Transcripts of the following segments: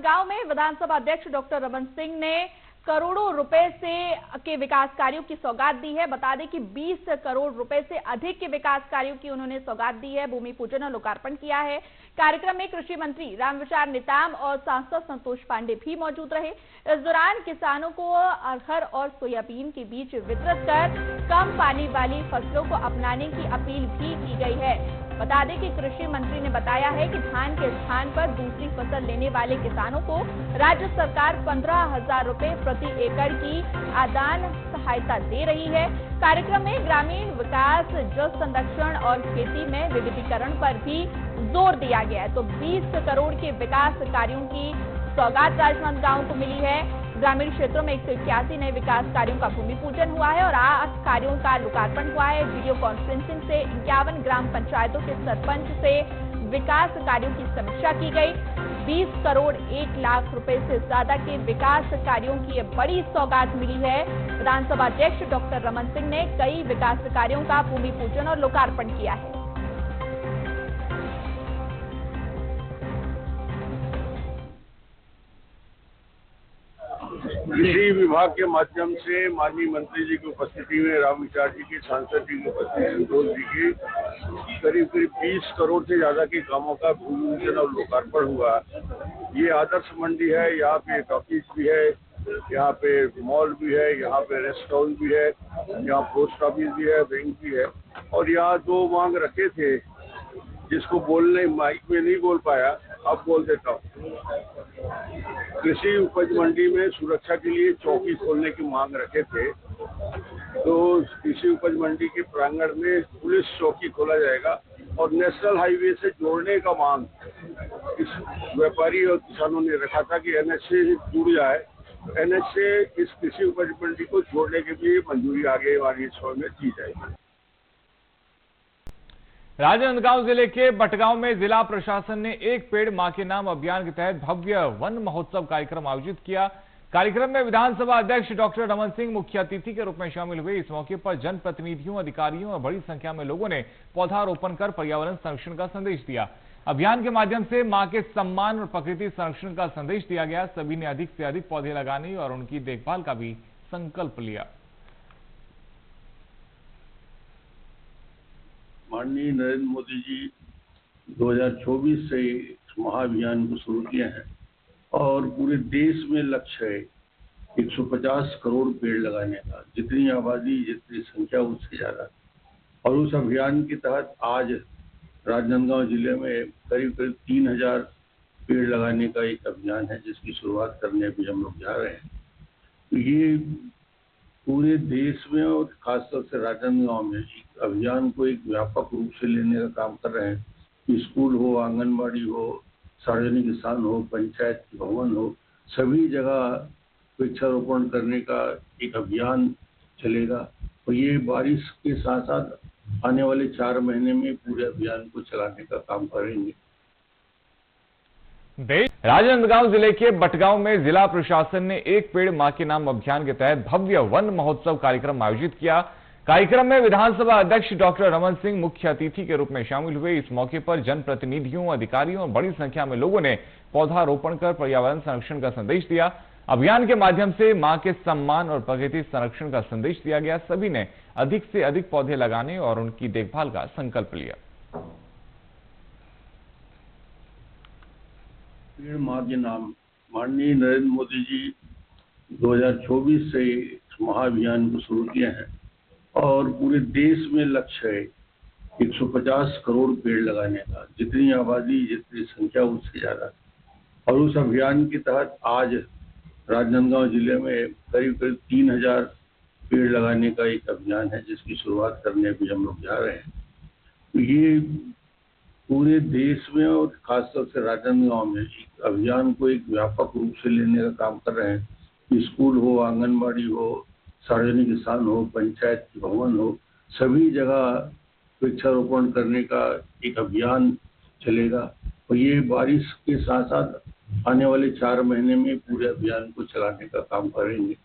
राजनांदगांव में विधानसभा अध्यक्ष डॉक्टर रमन सिंह ने करोड़ों रुपए के विकास कार्यों की सौगात दी है। बता दें कि 20 करोड़ रुपए से अधिक के विकास कार्यों की उन्होंने सौगात दी है, भूमि पूजन और लोकार्पण किया है। कार्यक्रम में कृषि मंत्री रामविचार नेताम और सांसद संतोष पांडे भी मौजूद रहे। इस दौरान किसानों को अरहर और सोयाबीन के बीज वितरित कर कम पानी वाली फसलों को अपनाने की अपील भी की गई है। बता दें कि कृषि मंत्री ने बताया है कि धान के स्थान पर दूसरी फसल लेने वाले किसानों को राज्य सरकार 15,000 रुपए प्रति एकड़ की आदान सहायता दे रही है। कार्यक्रम में ग्रामीण विकास, जल संरक्षण और खेती में विविधीकरण पर भी जोर दिया गया है। तो 20 करोड़ के विकास कार्यों की सौगात राजनांदगांव को मिली है। ग्रामीण क्षेत्रों में 181 नए विकास कार्यों का भूमि पूजन हुआ है और 8 कार्यों का लोकार्पण हुआ है। वीडियो कॉन्फ्रेंसिंग से 51 ग्राम पंचायतों के सरपंच से विकास कार्यों की समीक्षा की गई। 20 करोड़ 1 लाख रुपए से ज्यादा के विकास कार्यों की ये बड़ी सौगात मिली है। विधानसभा अध्यक्ष डॉक्टर रमन सिंह ने कई विकास कार्यों का भूमि पूजन और लोकार्पण किया है। कृषि विभाग के माध्यम से माननीय मंत्री जी की उपस्थिति में, रामविचार जी की, सांसद जी की उपस्थिति में, संतोष जी की करीब 20 करोड़ से ज्यादा के कामों का भूमि पूजन और लोकार्पण हुआ। ये आदर्श मंडी है, यहाँ पे टॉकीज भी है, यहाँ पे मॉल भी है, यहाँ पे रेस्ट हाउस भी है, यहाँ पोस्ट ऑफिस भी है, बैंक भी है। और यहाँ 2 मांग रखे थे जिसको बोलने माइक में नहीं बोल पाया, अब बोल देता हूँ। कृषि उपज मंडी में सुरक्षा के लिए चौकी खोलने की मांग रखे थे, तो कृषि उपज मंडी के प्रांगण में पुलिस चौकी खोला जाएगा और नेशनल हाईवे से जोड़ने का मांग इस व्यापारी और किसानों ने रखा था कि एनएच से जुड़ जाए। एनएच से इस कृषि उपज मंडी को जोड़ने के लिए मंजूरी आगे वाली समय में दी जाएगी। राजनांदगांव जिले के बटगांव में जिला प्रशासन ने एक पेड़ मां के नाम अभियान के तहत भव्य वन महोत्सव कार्यक्रम आयोजित किया। कार्यक्रम में विधानसभा अध्यक्ष डॉक्टर रमन सिंह मुख्य अतिथि के रूप में शामिल हुए। इस मौके पर जनप्रतिनिधियों, अधिकारियों और बड़ी संख्या में लोगों ने पौधारोपण कर पर्यावरण संरक्षण का संदेश दिया। अभियान के माध्यम से मां के सम्मान और प्रकृति संरक्षण का संदेश दिया गया। सभी ने अधिक से अधिक पौधे लगाने और उनकी देखभाल का भी संकल्प लिया। माननीय नरेंद्र मोदी जी 2024 से इस महाअभियान को शुरू किए हैं और पूरे देश में लक्ष्य है 150 करोड़ पेड़ लगाने का। जितनी आबादी, जितनी संख्या, उससे ज्यादा। और उस अभियान के तहत आज राजनांदगांव जिले में करीब 3000 पेड़ लगाने का एक अभियान है, जिसकी शुरुआत करने भी हम लोग जा रहे हैं। तो ये पूरे देश में और खासतौर से राजनांदगांव में अभियान को एक व्यापक रूप से लेने का काम कर रहे हैं। स्कूल हो, आंगनबाड़ी हो, सार्वजनिक स्थान हो, पंचायत भवन हो, सभी जगह वृक्षारोपण करने का एक अभियान चलेगा। और ये बारिश के साथ साथ आने वाले 4 महीने में पूरे अभियान को चलाने का काम करेंगे। राजनांदगांव जिले के बटगांव में जिला प्रशासन ने एक पेड़ मां के नाम अभियान के तहत भव्य वन महोत्सव कार्यक्रम आयोजित किया। कार्यक्रम में विधानसभा अध्यक्ष डॉक्टर रमन सिंह मुख्य अतिथि के रूप में शामिल हुए। इस मौके पर जनप्रतिनिधियों, अधिकारियों और बड़ी संख्या में लोगों ने पौधारोपण कर पर्यावरण संरक्षण का संदेश दिया। अभियान के माध्यम से मां के सम्मान और प्रकृति संरक्षण का संदेश दिया गया। सभी ने अधिक से अधिक पौधे लगाने और उनकी देखभाल का संकल्प लिया। पेड़ मां के नाम माननीय नरेंद्र मोदी जी 2024 से इस महाअभियान को शुरू किए हैं और पूरे देश में लक्ष्य है 150 करोड़ पेड़ लगाने का। जितनी आबादी, जितनी संख्या, उससे ज्यादा। और उस अभियान के तहत आज राजनांदगांव जिले में करीब 3000 पेड़ लगाने का एक अभियान है, जिसकी शुरुआत करने भी हम लोग जा रहे हैं। तो ये पूरे देश में और खासतौर से राजनांदगांव में अभियान को एक व्यापक रूप से लेने का काम कर रहे हैं। स्कूल हो, आंगनबाड़ी हो, सार्वजनिक स्थान हो, पंचायत भवन हो, सभी जगह वृक्षारोपण करने का एक अभियान चलेगा। और ये बारिश के साथ साथ आने वाले 4 महीने में पूरे अभियान को चलाने का काम करेंगे।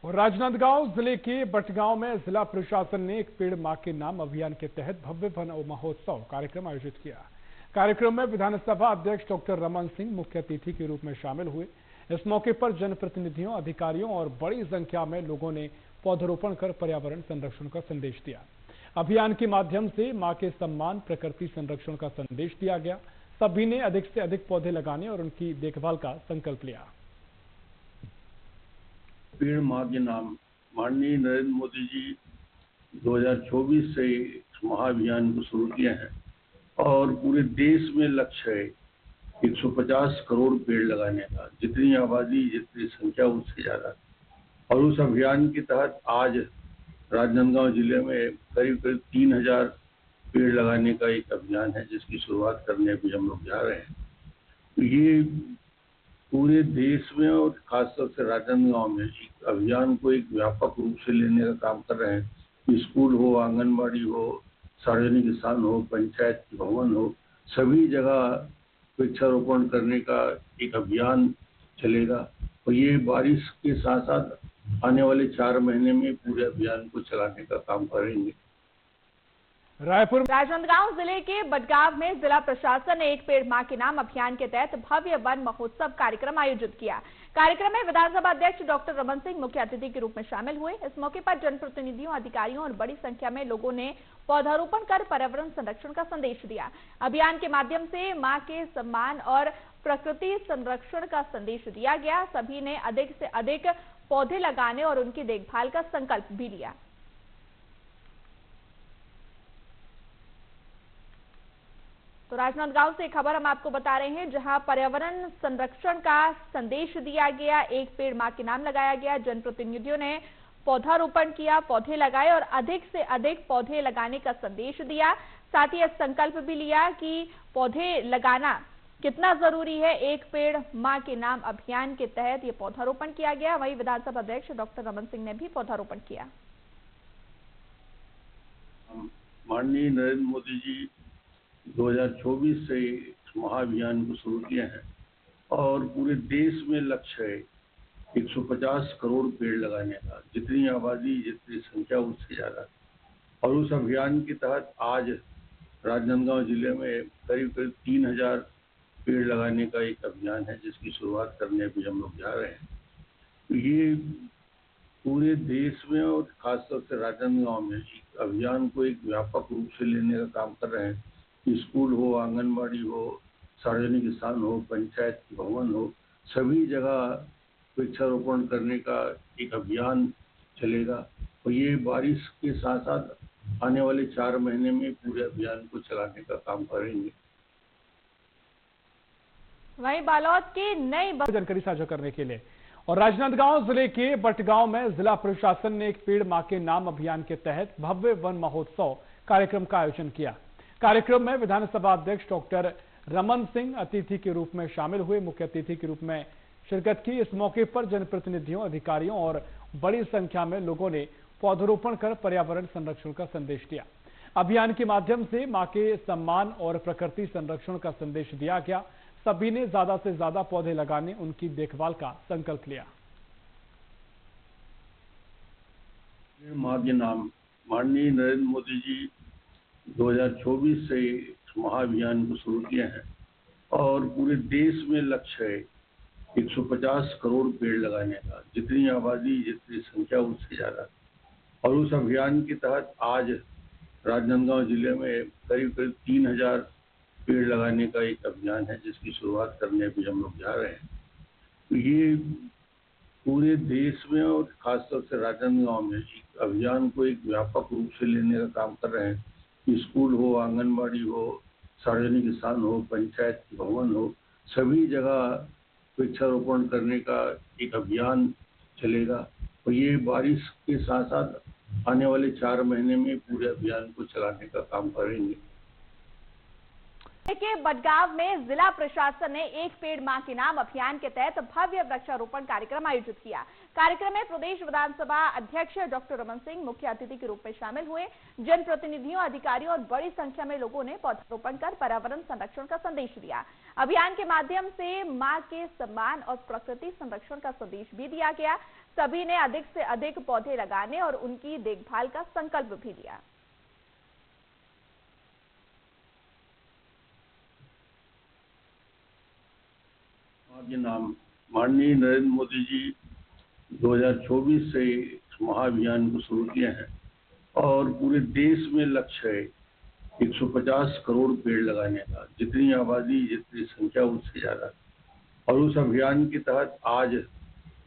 और राजनांदगांव जिले के बटगांव में जिला प्रशासन ने एक पेड़ मां के नाम अभियान के तहत भव्य वन महोत्सव कार्यक्रम आयोजित किया। कार्यक्रम में विधानसभा अध्यक्ष डॉक्टर रमन सिंह मुख्य अतिथि के रूप में शामिल हुए। इस मौके पर जनप्रतिनिधियों, अधिकारियों और बड़ी संख्या में लोगों ने पौधरोपण कर पर्यावरण संरक्षण का संदेश दिया। अभियान के माध्यम से मां के सम्मान, प्रकृति संरक्षण का संदेश दिया गया। सभी ने अधिक से अधिक पौधे लगाने और उनकी देखभाल का संकल्प लिया। पेड़ मां के नाम माननीय नरेंद्र मोदी जी 2024 से इस महाअभियान को शुरू किए हैं और पूरे देश में लक्ष्य है 150 करोड़ पेड़ लगाने का। जितनी आबादी, जितनी संख्या उससे ज्यादा। और उस अभियान के तहत आज राजनांदगांव जिले में करीब 3000 पेड़ लगाने का एक अभियान है, जिसकी शुरुआत करने भी हम लोग जा रहे हैं। तो ये पूरे देश में और खासतौर से राजनांदगांव में एक अभियान को एक व्यापक रूप से लेने का काम कर रहे हैं। स्कूल हो, आंगनबाड़ी हो, सार्वजनिक स्थान हो, पंचायत भवन हो, सभी जगह वृक्षारोपण करने का एक अभियान चलेगा। और ये बारिश के साथ साथ आने वाले 4 महीने में पूरे अभियान को चलाने का काम करेंगे। राजनांदगांव जिले के बटगांव में जिला प्रशासन ने एक पेड़ मां के नाम अभियान के तहत भव्य वन महोत्सव कार्यक्रम आयोजित किया। कार्यक्रम में विधानसभा अध्यक्ष डॉक्टर रमन सिंह मुख्य अतिथि के रूप में शामिल हुए। इस मौके पर जनप्रतिनिधियों, अधिकारियों और बड़ी संख्या में लोगों ने पौधारोपण कर पर्यावरण संरक्षण का संदेश दिया। अभियान के माध्यम से मां के सम्मान और प्रकृति संरक्षण का संदेश दिया गया। सभी ने अधिक से अधिक पौधे लगाने और उनकी देखभाल का संकल्प भी लिया। तो राजनांदगांव से खबर हम आपको बता रहे हैं, जहां पर्यावरण संरक्षण का संदेश दिया गया। एक पेड़ मां के नाम लगाया गया। जनप्रतिनिधियों ने पौधारोपण किया, पौधे लगाए और अधिक से अधिक पौधे लगाने का संदेश दिया। साथ ही यह संकल्प भी लिया कि पौधे लगाना कितना जरूरी है। एक पेड़ मां के नाम अभियान के तहत ये पौधारोपण किया गया। वहीं विधानसभा अध्यक्ष डॉक्टर रमन सिंह ने भी पौधारोपण किया। माननीय नरेंद्र मोदी जी 2024 से इस महाअभियान को शुरू किए हैं और पूरे देश में लक्ष्य है 150 करोड़ पेड़ लगाने का। जितनी आबादी, जितनी संख्या उससे ज्यादा। और उस अभियान के तहत आज राजनांदगांव जिले में करीब 3000 पेड़ लगाने का एक अभियान है, जिसकी शुरुआत करने भी हम लोग जा रहे हैं। तो ये पूरे देश में और खासतौर से राजनांदगांव में एक अभियान को एक व्यापक रूप से लेने का काम कर रहे हैं। स्कूल हो, आंगनबाड़ी हो, सार्वजनिक स्थान हो, पंचायत भवन हो, सभी जगह वृक्षारोपण करने का एक अभियान चलेगा। और ये बारिश के साथ साथ आने वाले 4 महीने में पूरे अभियान को चलाने का काम करेंगे। वहीं बालोद की नई जानकारी साझा करने के लिए और राजनांदगांव जिले के बटगांव में जिला प्रशासन ने एक पेड़ मां के नाम अभियान के तहत भव्य वन महोत्सव कार्यक्रम का आयोजन किया। कार्यक्रम में विधानसभा अध्यक्ष डॉक्टर रमन सिंह अतिथि के रूप में शामिल हुए, मुख्य अतिथि के रूप में शिरकत की। इस मौके पर जनप्रतिनिधियों, अधिकारियों और बड़ी संख्या में लोगों ने पौधरोपण कर पर्यावरण संरक्षण का संदेश दिया। अभियान के माध्यम से मां के सम्मान और प्रकृति संरक्षण का संदेश दिया गया। सभी ने ज्यादा से ज्यादा पौधे लगाने, उनकी देखभाल का संकल्प लिया। मां के नाम माननीय नरेंद्र मोदी जी 2024 से इस महाअभियान को शुरू किए हैं और पूरे देश में लक्ष्य है 150 करोड़ पेड़ लगाने का। जितनी आबादी, जितनी संख्या उससे ज्यादा। और उस अभियान के तहत आज राजनांदगांव जिले में करीब 3000 पेड़ लगाने का एक अभियान है, जिसकी शुरुआत करने भी हम लोग जा रहे हैं। तो ये पूरे देश में और खासतौर से राजनांदगांव में एक अभियान को एक व्यापक रूप से लेने का काम कर रहे हैं। स्कूल हो, आंगनबाड़ी हो, सार्वजनिक स्थान हो, पंचायत भवन हो, सभी जगह वृक्षारोपण करने का एक अभियान चलेगा। और ये बारिश के साथ साथ आने वाले 4 महीने में पूरे अभियान को चलाने का काम करेंगे। के बटगांव में जिला प्रशासन ने एक पेड़ मां के नाम अभियान के तहत भव्य वृक्षारोपण कार्यक्रम आयोजित किया। कार्यक्रम में प्रदेश विधानसभा अध्यक्ष डॉक्टर रमन सिंह मुख्य अतिथि के रूप में शामिल हुए। जनप्रतिनिधियों, अधिकारियों और बड़ी संख्या में लोगों ने पौधारोपण कर पर्यावरण संरक्षण का संदेश दिया। अभियान के माध्यम से मां के सम्मान और प्रकृति संरक्षण का संदेश भी दिया गया। सभी ने अधिक से अधिक पौधे लगाने और उनकी देखभाल का संकल्प भी लिया। के नाम माननीय नरेंद्र मोदी जी 2024 से इस महाअभियान को शुरू किए हैं और पूरे देश में लक्ष्य है 150 करोड़ पेड़ लगाने का, जितनी आबादी जितनी संख्या उससे ज्यादा। और उस अभियान के तहत आज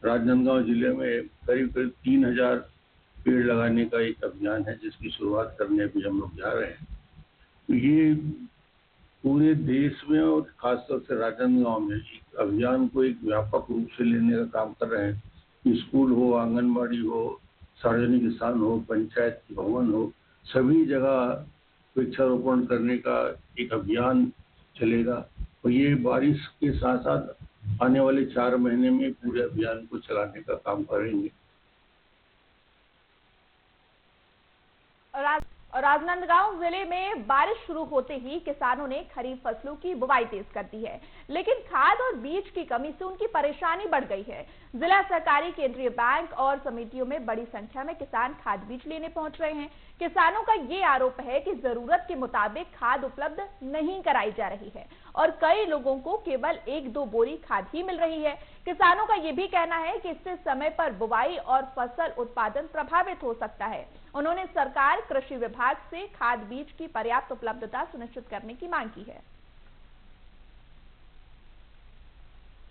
राजनांदगांव जिले में करीब 3000 पेड़ लगाने का एक अभियान है, जिसकी शुरुआत करने भी हम लोग जा रहे हैं। तो ये पूरे देश में और खासतौर से राजनांदगांव में इस अभियान को एक व्यापक रूप से लेने का काम कर रहे हैं। स्कूल हो, आंगनबाड़ी हो, सार्वजनिक स्थान हो, पंचायत भवन हो, सभी जगह वृक्षारोपण करने का एक अभियान चलेगा। और ये बारिश के साथ साथ आने वाले 4 महीने में पूरे अभियान को चलाने का काम करेंगे। राजनांदगांव जिले में बारिश शुरू होते ही किसानों ने खरीफ फसलों की बुवाई तेज कर दी है, लेकिन खाद और बीज की कमी से उनकी परेशानी बढ़ गई है। जिला सहकारी केंद्रीय बैंक और समितियों में बड़ी संख्या में किसान खाद बीज लेने पहुंच रहे हैं। किसानों का ये आरोप है कि जरूरत के मुताबिक खाद उपलब्ध नहीं कराई जा रही है और कई लोगों को केवल 1-2 बोरी खाद ही मिल रही है। किसानों का ये भी कहना है कि इससे समय पर बुवाई और फसल उत्पादन प्रभावित हो सकता है। उन्होंने सरकार, कृषि विभाग से खाद बीज की पर्याप्त उपलब्धता सुनिश्चित करने की मांग की है।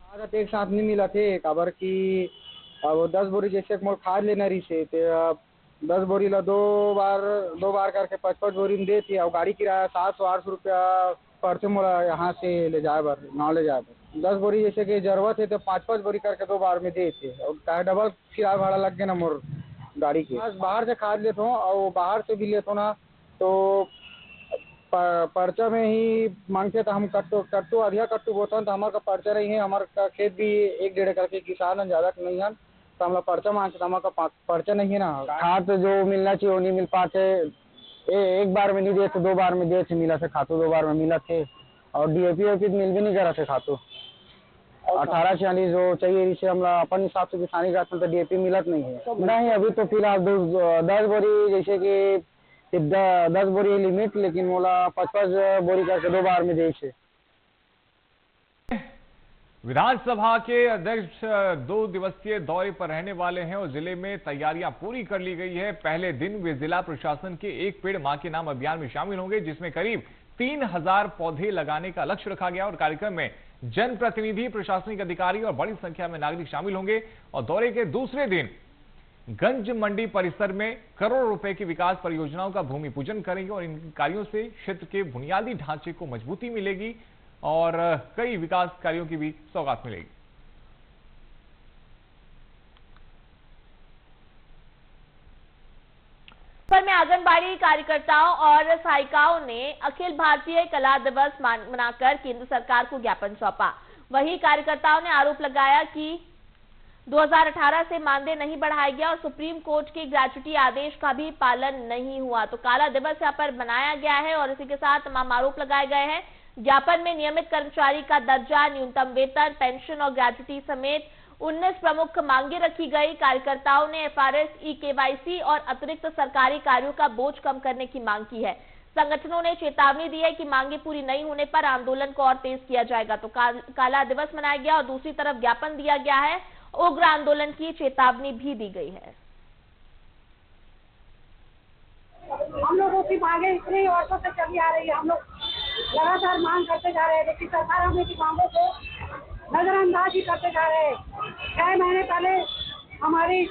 खाद एक साथ नहीं मिला थे काबर की अब 10 बोरी जैसे मोल खाद लेना रही से 10 बोरी ला दो बार करके 5-5 बोरी में देती और गाड़ी किराया 700-800 रुपया पड़ते मोला यहाँ से ले जाए बर गाँव ले जाए बर। 10 बोरी जैसे कि जरूरत है तो 5-5 बोरी करके 2 बार में देते और डबल किराया भाड़ा लग गया ना मोर गाड़ी के। बाहर से खाद लेता हूँ और बाहर से भी लेता हूँ ना, तो पर्चा में ही मांगते तो हम कट्टू अधिया कट्टू बोलते हैं तो हमारे का पर्चा नहीं है। हमारे का खेत भी 1-1.5 एकड़ के किसान है, ज्यादा नहीं है, तो हम लोग पर्चा मांगते तो हमारे का पर्चा नहीं है ना। खाद तो जो मिलना चाहिए वो नहीं मिल पाते। एक बार में नहीं देते, 2 बार में देते मिला थे खातू, 2 बार में मिला थे और DAP मिल भी नहीं करा थे खातू। 18-40 जो चाहिए इसे हम अपन हिसाब से किसानी करते हैं तो DAP मिलत नहीं है। नहीं अभी तो फिलहाल 10 बोरी जैसे कि 10 बोरी लिमिट, लेकिन मोला 5-5 बोरी करके 2 बार में दे। विधानसभा के अध्यक्ष 2 दिवसीय दौरे पर रहने वाले हैं और जिले में तैयारियां पूरी कर ली गई है। पहले दिन वे जिला प्रशासन के एक पेड़ मां के नाम अभियान में शामिल होंगे, जिसमें करीब 3000 पौधे लगाने का लक्ष्य रखा गया और कार्यक्रम में जनप्रतिनिधि, प्रशासनिक अधिकारी और बड़ी संख्या में नागरिक शामिल होंगे। और दौरे के दूसरे दिन गंज मंडी परिसर में करोड़ों रुपए की विकास परियोजनाओं का भूमि पूजन करेंगे और इन कार्यों से क्षेत्र के बुनियादी ढांचे को मजबूती मिलेगी और कई विकास कार्यों की भी सौगात मिलेगी। पर में आंगनबाड़ी कार्यकर्ताओं और सहायिकाओं ने अखिल भारतीय कला दिवस मनाकर केंद्र सरकार को ज्ञापन सौंपा। वहीं कार्यकर्ताओं ने आरोप लगाया कि 2018 से मानदेय नहीं बढ़ाया गया और सुप्रीम कोर्ट के ग्रेच्युटी आदेश का भी पालन नहीं हुआ, तो काला दिवस यहाँ पर बनाया गया है और इसी के साथ तमाम आरोप लगाए गए हैं। ज्ञापन में नियमित कर्मचारी का दर्जा, न्यूनतम वेतन, पेंशन और ग्रेच्युटी समेत 19 प्रमुख मांगे रखी गई। कार्यकर्ताओं ने FRS, EKYC और अतिरिक्त सरकारी कार्यों का बोझ कम करने की मांग की है। संगठनों ने चेतावनी दी है कि मांगे पूरी नहीं होने पर आंदोलन को और तेज किया जाएगा। तो काला दिवस मनाया गया और दूसरी तरफ ज्ञापन दिया गया है, उग्र आंदोलन की चेतावनी भी दी गई है। हम लोगों की मांगे इतनी वर्षों से चली आ रही है, हम लोग लगातार मांग करते जा रहे हैं, लेकिन सरकार हमें की मांगों को नजरअंदाज ही करते जा रहे हैं। 6 महीने पहले हमारी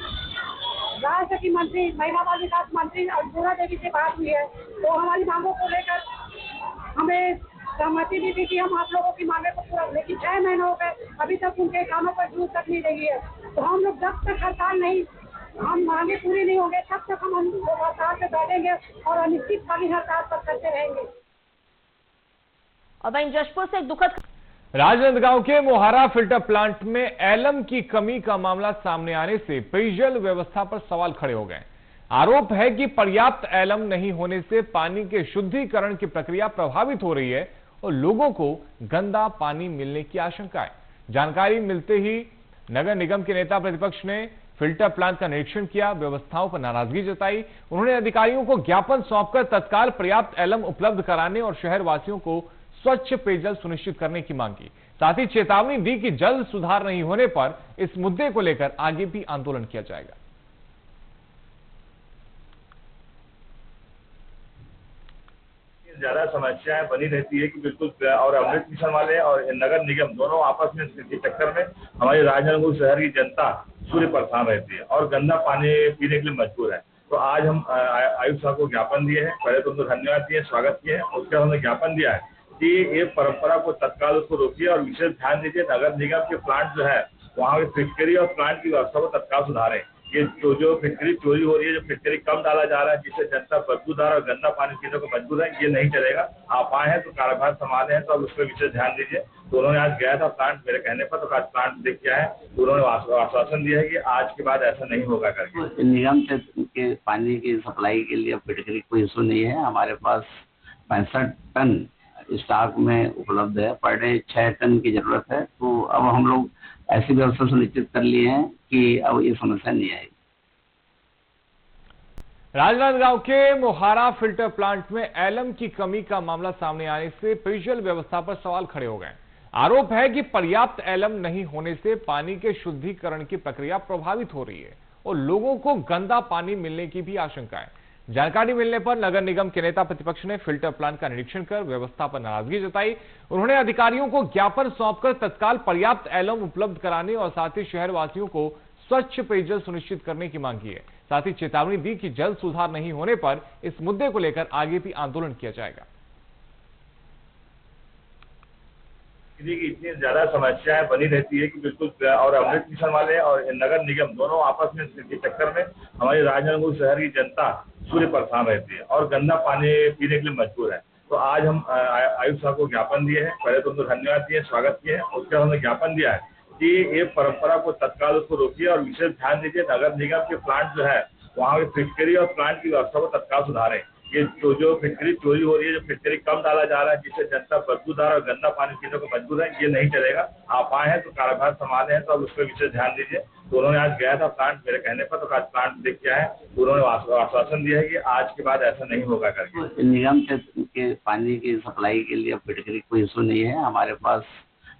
राज्य की मंत्री, महिला बाल विकास मंत्री अर्जुना देवी से बात हुई है, तो हमारी मांगों को लेकर हमें सहमति भी दी कि हम आप लोगों की मांगे को पूरा, लेकिन 6 महीने हो गए, अभी तक उनके कानों पर जूं तक नहीं लगी है। तो हम लोग जब तक हड़ताल नहीं, हम मांगे पूरी नहीं होंगे, तब तक हम हड़ताल पे बैठेंगे और अनिश्चितकालीन हड़ताल पर करते रहेंगे। और वहीं जशपुर से एक दुखद राजनांदगांव के मोहारा फिल्टर प्लांट में एलम की कमी का मामला सामने आने से पेयजल व्यवस्था पर सवाल खड़े हो गए। आरोप है कि पर्याप्त एलम नहीं होने से पानी के शुद्धिकरण की प्रक्रिया प्रभावित हो रही है और लोगों को गंदा पानी मिलने की आशंका है। जानकारी मिलते ही नगर निगम के नेता प्रतिपक्ष ने फिल्टर प्लांट का निरीक्षण किया, व्यवस्थाओं पर नाराजगी जताई। उन्होंने अधिकारियों को ज्ञापन सौंपकर तत्काल पर्याप्त एलम उपलब्ध कराने और शहरवासियों को स्वच्छ पेयजल सुनिश्चित करने की मांग की। साथ ही चेतावनी दी कि जल्द सुधार नहीं होने पर इस मुद्दे को लेकर आगे भी आंदोलन किया जाएगा। ज्यादा समस्याएं बनी रहती है कि बिल्कुल, और अमृत मिशन वाले और नगर निगम दोनों आपस में टक्कर में हमारी राजनांदगांव शहर की जनता सूर्य परेशान रहती है और गंदा पानी पीने के लिए मजबूर है। तो आज हम आयुक्त साहब को ज्ञापन दिए हैं। पहले तो उनको धन्यवाद दिए, स्वागत किए हैं। उसके बाद हमने ज्ञापन दिया है कि ये परंपरा को तत्काल उसको रोकिए और विशेष ध्यान दीजिए नगर निगम के प्लांट जो है वहाँ की फिटकरी और प्लांट की व्यवस्था को तत्काल सुधारें। ये जो फिटकरी चोरी हो रही है, जो फिटकरी कम डाला जा रहा है, जिससे जनता बदबूदार और गंदा पानी पीने को मजबूर है, ये नहीं चलेगा। आप आए हैं तो कारोबार संभाले हैं तो अब उस पर विशेष ध्यान दीजिए। तो उन्होंने आज गया था प्लांट मेरे कहने पर, तो आज प्लांट देख के आए। तो उन्होंने आश्वासन दिया है कि आज के बाद ऐसा नहीं होगा करके। निगम क्षेत्र के पानी की सप्लाई के लिए फिटकरी कोई इशू नहीं है। हमारे पास 65 टन स्टॉक में उपलब्ध है। पर डे 6 टन की जरूरत है। तो अब हम लोग ऐसी व्यवस्था सुनिश्चित कर लिए हैं कि अब ये समस्या नहीं आएगी। राजनांदगांव के मोहारा फिल्टर प्लांट में एलम की कमी का मामला सामने आने से पेयजल व्यवस्था पर सवाल खड़े हो गए। आरोप है कि पर्याप्त एलम नहीं होने से पानी के शुद्धिकरण की प्रक्रिया प्रभावित हो रही है और लोगों को गंदा पानी मिलने की भी आशंका है। जानकारी मिलने पर नगर निगम के नेता प्रतिपक्ष ने फिल्टर प्लांट का निरीक्षण कर व्यवस्था पर नाराजगी जताई। उन्होंने अधिकारियों को ज्ञापन सौंपकर तत्काल पर्याप्त एलम उपलब्ध कराने और साथ ही शहरवासियों को स्वच्छ पेयजल सुनिश्चित करने की मांग की है। साथ ही चेतावनी दी कि जल्द सुधार नहीं होने पर इस मुद्दे को लेकर आगे भी आंदोलन किया जाएगा। इतनी ज्यादा समस्याएं बनी रहती है कि बिल्कुल, और अमृत मिशन वाले और नगर निगम दोनों आपस में टक्कर में हमारी राजनांदगांव शहर की जनता सूर्य परेशान रहती है और गंदा पानी पीने के लिए मजबूर है। तो आज हम आयुक्त साहब को ज्ञापन दिए हैं। पहले तो उनको धन्यवाद दिए, स्वागत किए हैं। उसके बाद हमने ज्ञापन दिया है कि ये परंपरा को तत्काल उसको रोकिए और विशेष ध्यान दीजिए नगर निगम के प्लांट जो है वहाँ की फिटकरी और प्लांट की व्यवस्था को तत्काल सुधारें। ये जो फिटकरी चोरी हो रही है, जो फिटकरी कम डाला जा रहा है, जिससे जनता बदबूदार और गंदा पानी पीने को मजबूर है, ये नहीं चलेगा। आप आए हैं तो कारोबार संभाले हैं तो अब उस पर विशेष ध्यान दीजिए। तो उन्होंने आज गया था प्लांट मेरे कहने पर, तो आज प्लांट देख के आए। तो उन्होंने आश्वासन दिया है कि आज के बाद ऐसा नहीं होगा करके। निगम क्षेत्र के पानी की सप्लाई के लिए फिटकरी कोई इशू नहीं है। हमारे पास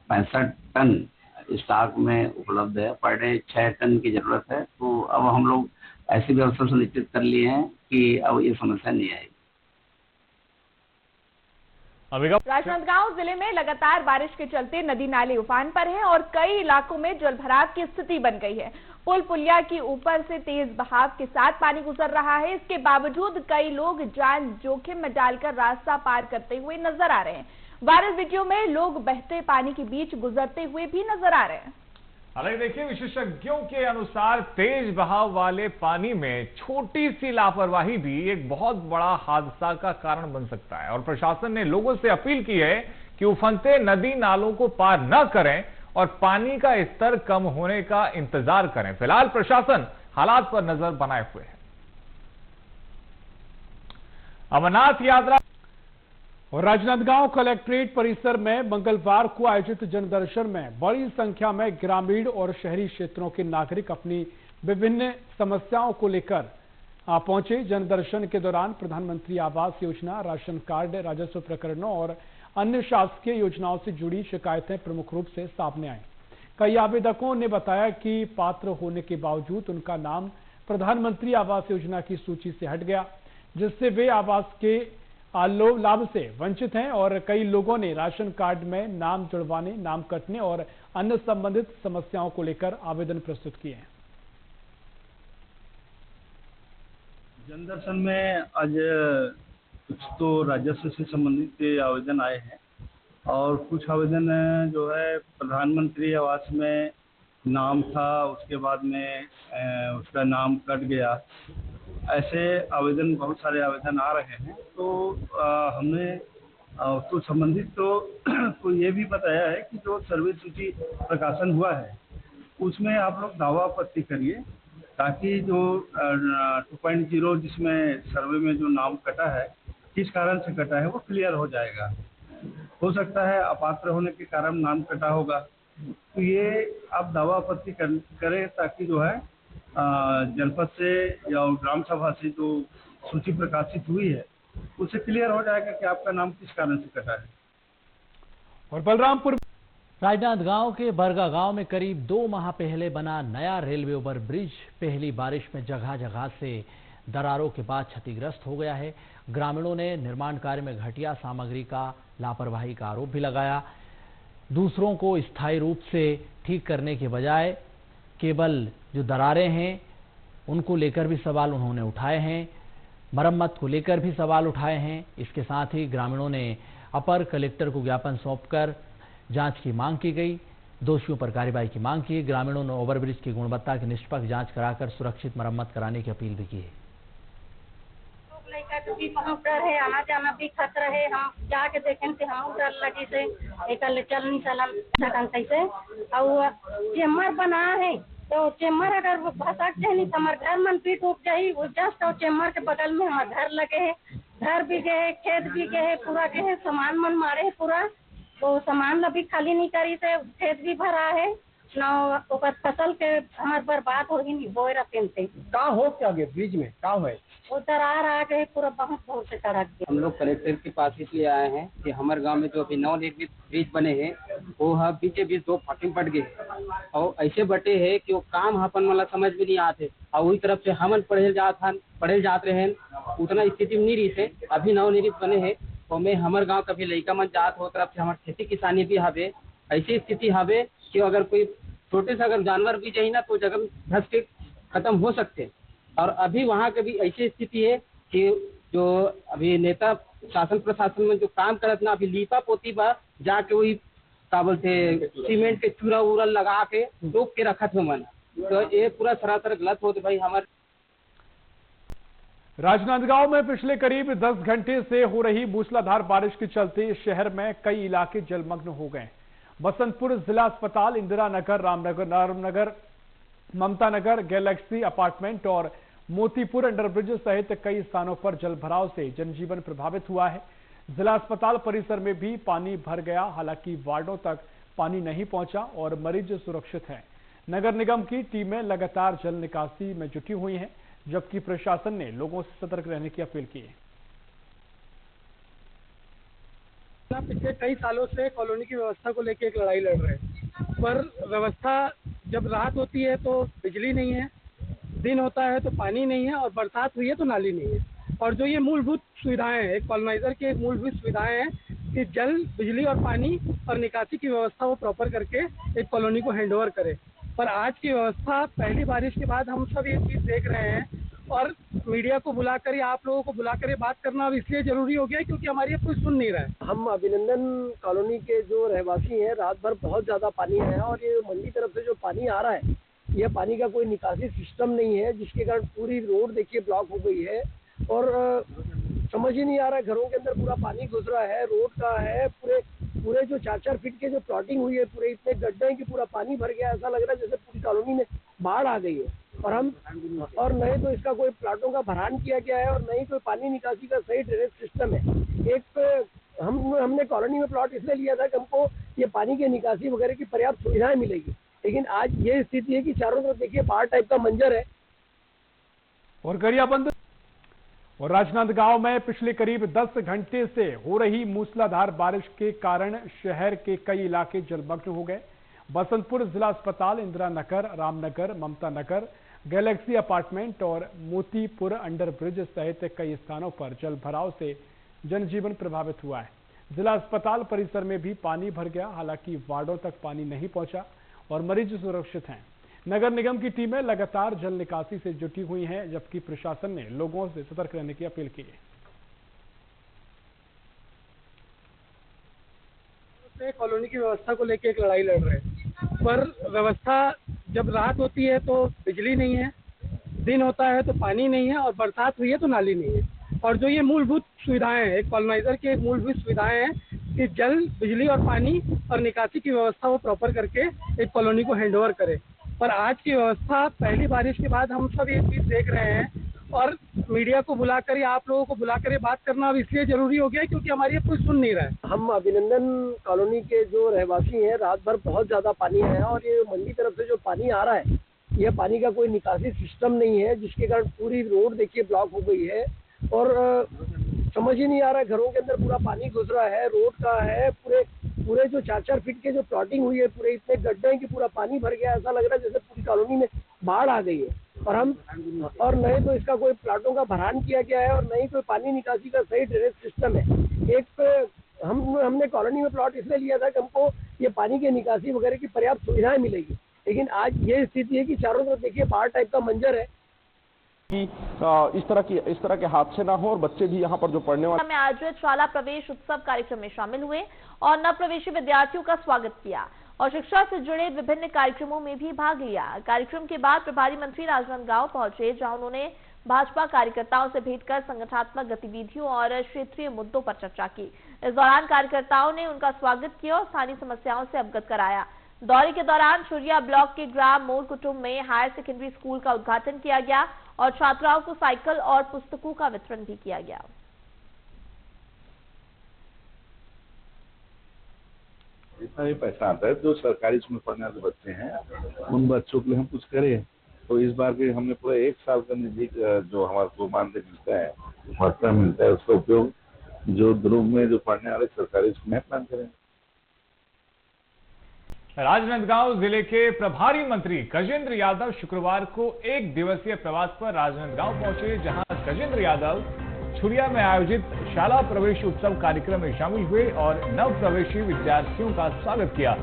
65 टन स्टॉक में उपलब्ध है। पर डे 6 टन की जरूरत है। तो अब हम लोग ऐसी व्यवस्था सुनिश्चित कर लिए हैं कि अब ये समस्या नहीं आएगी। राजनांदगांव जिले में लगातार बारिश के चलते नदी नाले उफान पर हैं और कई इलाकों में जलभराव की स्थिति बन गई है। पुल पुलिया के ऊपर से तेज बहाव के साथ पानी गुजर रहा है। इसके बावजूद कई लोग जान जोखिम में डालकर रास्ता पार करते हुए नजर आ रहे हैं। वायरल वीडियो में लोग बहते पानी के बीच गुजरते हुए भी नजर आ रहे हैं। हालांकि देखिए, विशेषज्ञों के अनुसार तेज बहाव वाले पानी में छोटी सी लापरवाही भी एक बहुत बड़ा हादसा का कारण बन सकता है और प्रशासन ने लोगों से अपील की है कि उफनते नदी नालों को पार न करें और पानी का स्तर कम होने का इंतजार करें। फिलहाल प्रशासन हालात पर नजर बनाए हुए है। अमरनाथ यात्रा और राजनांदगांव कलेक्ट्रेट परिसर में मंगलवार को आयोजित जनदर्शन में बड़ी संख्या में ग्रामीण और शहरी क्षेत्रों के नागरिक अपनी विभिन्न समस्याओं को लेकर पहुंचे। जनदर्शन के दौरान प्रधानमंत्री आवास योजना, राशन कार्ड, राजस्व प्रकरणों और अन्य शासकीय योजनाओं से जुड़ी शिकायतें प्रमुख रूप से सामने आई। कई आवेदकों ने बताया कि पात्र होने के बावजूद उनका नाम प्रधानमंत्री आवास योजना की सूची से हट गया, जिससे वे आवास के लाभ से वंचित हैं और कई लोगों ने राशन कार्ड में नाम जुड़वाने, नाम कटने और अन्य संबंधित समस्याओं को लेकर आवेदन प्रस्तुत किए हैं। जनदर्शन में आज कुछ तो राजस्व से संबंधित आवेदन आए हैं और कुछ आवेदन जो है प्रधानमंत्री आवास में नाम था, उसके बाद में उसका नाम कट गया। ऐसे आवेदन, बहुत सारे आवेदन आ रहे हैं। तो हमने तो संबंधित को ये भी बताया है कि जो सर्वे सूची प्रकाशन हुआ है उसमें आप लोग दावा आपत्ति करिए, ताकि जो 2.0 जिसमें सर्वे में जो नाम कटा है, किस कारण से कटा है वो क्लियर हो जाएगा। हो सकता है अपात्र होने के कारण नाम कटा होगा, तो ये आप दावा आपत्ति करें ताकि जो है जनपद से या ग्राम सभा से जो सूची प्रकाशित हुई है उससे क्लियर हो जाएगा कि आपका नाम किस कारण से कटा है। और बलरामपुर राजनांदगांव के बरगा गांव में करीब 2 माह पहले बना नया रेलवे ओवरब्रिज पहली बारिश में जगह जगह से दरारों के बाद क्षतिग्रस्त हो गया है। ग्रामीणों ने निर्माण कार्य में घटिया सामग्री का लापरवाही का आरोप भी लगाया। दूसरों को स्थायी रूप से ठीक करने के बजाय केवल जो दरारें हैं उनको लेकर भी सवाल उन्होंने उठाए हैं। मरम्मत को लेकर भी सवाल उठाए हैं। इसके साथ ही ग्रामीणों ने अपर कलेक्टर को ज्ञापन सौंपकर जांच की मांग की गई। दोषियों पर कार्रवाई की मांग की। ग्रामीणों ने ओवरब्रिज की गुणवत्ता की निष्पक्ष जांच कराकर सुरक्षित मरम्मत कराने की अपील भी की है। भी बहुत डर है, आना जाना भी खतरा है। हम जाके देखें तो हम डर लगी से एक चल नहीं चलन कैसे और चेम्बर बना है तो चेम्बर अगर भसक जाए नहीं तो हमारे घर मन भी डूब जाये। वो जस्ट और चेम्बर के बगल में हमारे घर लगे है, घर भी गए, खेत भी गए, पूरा गए, सामान मन मारे है पूरा। तो सामान अभी खाली नहीं करी से खेत भी भरा है न फसल के हमारे बर्बाद हो ही नहीं बोए रखे थे। का हो क्या गए ब्रिज में का है वो दरार आ गए पूरा बहुत दूर से टरक गया। हम लोग कलेक्टर के पास इसलिए आए हैं कि हमारे गांव में जो अभी नवनिर्मित ब्रिज बने हैं वो बीचे बीच 2 फाटे पट गए और ऐसे बटे हैं कि वो काम अपन वाला समझ में नहीं आते और वही तरफ से हमन पढ़े जात रहे उतना स्थिति में नहीं रही से अभी नवनिर्मित बने हैं और मैं हमारे गाँव कभी लड़का मन जात हो तरफ से हमारे खेती किसानी भी हवे। ऐसी स्थिति हवे कि अगर कोई छोटे से अगर जानवर भी चाहिए ना तो जगह धस के खत्म हो सकते। और अभी वहाँ की भी ऐसी स्थिति है कि जो अभी नेता शासन प्रशासन में जो काम करत ना अभी लीपा पोती बा जाके वही का बोलते सीमेंट के चूरा उरा लगा के रोक के रखत हो मन। तो ये पूरा सरासर गलत होते भाई। हमारे राजनांदगांव में पिछले करीब 10 घंटे से हो रही मूसलाधार बारिश के चलते शहर में कई इलाके जलमग्न हो गए। बसंतपुर जिला अस्पताल, इंदिरा नगर, रामनगर, नारायणनगर, ममता नगर, गैलेक्सी अपार्टमेंट और मोतीपुर अंडरब्रिज सहित कई स्थानों पर जलभराव से जनजीवन प्रभावित हुआ है। जिला अस्पताल परिसर में भी पानी भर गया, हालांकि वार्डों तक पानी नहीं पहुंचा और मरीज सुरक्षित हैं। नगर निगम की टीमें लगातार जल निकासी में जुटी हुई हैं, जबकि प्रशासन ने लोगों से सतर्क रहने की अपील की है। पिछले कई सालों से कॉलोनी की व्यवस्था को लेकर एक लड़ाई लड़ रहे हैं, पर व्यवस्था जब रात होती है तो बिजली नहीं है, दिन होता है तो पानी नहीं है और बरसात हुई है तो नाली नहीं है। और जो ये मूलभूत सुविधाएं हैं, एक कॉलोनाइजर की मूलभूत सुविधाएं हैं कि जल, बिजली और पानी और निकासी की व्यवस्था वो प्रॉपर करके एक कॉलोनी को हैंडओवर करे। पर आज की व्यवस्था पहली बारिश के बाद हम सब ये चीज़ देख रहे हैं और मीडिया को बुलाकर या आप लोगों को बुलाकर ये बात करना अब इसलिए जरूरी हो गया क्योंकि हमारी अब कोई सुन नहीं रहा है। हम अभिनंदन कॉलोनी के जो रहवासी हैं, रात भर बहुत ज़्यादा पानी आया और ये मंडी तरफ से जो पानी आ रहा है, यह पानी का कोई निकासी सिस्टम नहीं है, जिसके कारण पूरी रोड देखिए ब्लॉक हो गई है और समझ ही नहीं आ रहा है, घरों के अंदर पूरा पानी घुस रहा है, रोड का है, पूरे जो 4-4 फीट के जो प्लॉटिंग हुई है, पूरे इतने गड्ढे हैं कि पूरा पानी भर गया। ऐसा लग रहा है जैसे पूरी कॉलोनी में बाढ़ आ गई है और न ही तो इसका कोई प्लाटों का भरान किया गया है और न ही कोई पानी निकासी का सही ड्रेनेज सिस्टम है। एक हमने कॉलोनी में प्लॉट इसलिए लिया था कि हमको ये पानी की निकासी वगैरह की पर्याप्त सुविधाएं मिलेगी, लेकिन आज ये स्थिति है कि चारों तरफ देखिए बाढ़ टाइप का मंजर है। और गरियाबंद और राजनांदगांव में पिछले करीब 10 घंटे से हो रही मूसलाधार बारिश के कारण शहर के कई इलाके जलमग्न हो गए। बसंतपुर जिला अस्पताल, इंदिरा नगर, रामनगर, ममता नगर, गैलेक्सी अपार्टमेंट और मोतीपुर अंडरब्रिज सहित कई स्थानों पर जलभराव से जनजीवन प्रभावित हुआ है। जिला अस्पताल परिसर में भी पानी भर गया, हालांकि वार्डों तक पानी नहीं पहुंचा और मरीज सुरक्षित हैं। नगर निगम की टीमें लगातार जल निकासी से जुटी हुई हैं, जबकि प्रशासन ने लोगों से सतर्क रहने की अपील की है। कॉलोनी की व्यवस्था को लेकर एक लड़ाई लड़ रहे हैं, पर व्यवस्था जब रात होती है तो बिजली नहीं है, दिन होता है तो पानी नहीं है और बरसात हुई है तो नाली नहीं है। और जो ये मूलभूत सुविधाएं हैं, एक कॉलोनाइजर की मूलभूत सुविधाएं हैं कि जल, बिजली और पानी और निकासी की व्यवस्था वो प्रॉपर करके एक कॉलोनी को हैंडओवर करे। पर आज की व्यवस्था पहली बारिश के बाद हम सब ये चीज़ देख रहे हैं और मीडिया को बुलाकर या आप लोगों को बुलाकर ये बात करना अब इसलिए जरूरी हो गया क्योंकि हमारी अब कोई सुन नहीं रहा है। हम अभिनंदन कॉलोनी के जो रहवासी हैं, रात भर बहुत ज़्यादा पानी आया और ये मंडी तरफ से जो पानी आ रहा है, यह पानी का कोई निकासी सिस्टम नहीं है, जिसके कारण पूरी रोड देखिए ब्लॉक हो गई है और समझ ही नहीं आ रहा है, घरों के अंदर पूरा पानी घुस रहा है, रोड का है, पूरे जो 4-4 फीट के जो प्लॉटिंग हुई है, पूरे इतने गड्ढे हैं कि पूरा पानी भर गया, ऐसा लग रहा है जैसे पूरी कॉलोनी में बाढ़ आ गई है। और नहीं तो इसका कोई प्लाटों का भरान किया गया है और नहीं कोई पानी निकासी का सही ड्रेनेज सिस्टम है। एक हमने कॉलोनी में प्लॉट इसलिए लिया था कि हमको ये पानी की निकासी वगैरह की पर्याप्त सुविधाएं मिलेगी, लेकिन आज ये स्थिति है कि चारों तरफ देखिए बाढ़ टाइप का मंजर है कि इस तरह के हादसे ना हो और बच्चे भी यहाँ पर जो पढ़ने वाले में आयोजित शाला प्रवेश उत्सव कार्यक्रम में शामिल हुए और नवप्रवेशी विद्यार्थियों का स्वागत किया और शिक्षा से जुड़े विभिन्न कार्यक्रमों में भी भाग लिया। कार्यक्रम के बाद प्रभारी मंत्री राजनांदगांव पहुंचे, जहां उन्होंने भाजपा कार्यकर्ताओं से भेंट कर संगठनात्मक गतिविधियों और क्षेत्रीय मुद्दों पर चर्चा की। इस दौरान कार्यकर्ताओं ने उनका स्वागत किया और स्थानीय समस्याओं से अवगत कराया। दौरे के दौरान छुरिया ब्लॉक के ग्राम मोड़ कुटुंब में हायर सेकेंडरी स्कूल का उद्घाटन किया गया और छात्राओं को साइकिल और पुस्तकों का वितरण भी किया गया। इतना ही पहचान आता है जो सरकारी स्कूल में पढ़ने वाले बच्चे हैं उन बच्चों के लिए हम कुछ करें। तो इस बार के हमने पूरा 1 साल का निधि जो हमारे को मानदेय मिलता है, भत्ता मिलता है, उसका उपयोग जो ध्रुव में जो पढ़ने वाले सरकारी स्कूल में प्लान करें। राजनांदगांव जिले के प्रभारी मंत्री गजेंद्र यादव शुक्रवार को 1 दिवसीय प्रवास पर राजनांदगांव पहुंचे, जहां गजेंद्र यादव छुरिया में आयोजित शाला प्रवेश उत्सव कार्यक्रम में शामिल हुए और नव प्रवेशी विद्यार्थियों का स्वागत किया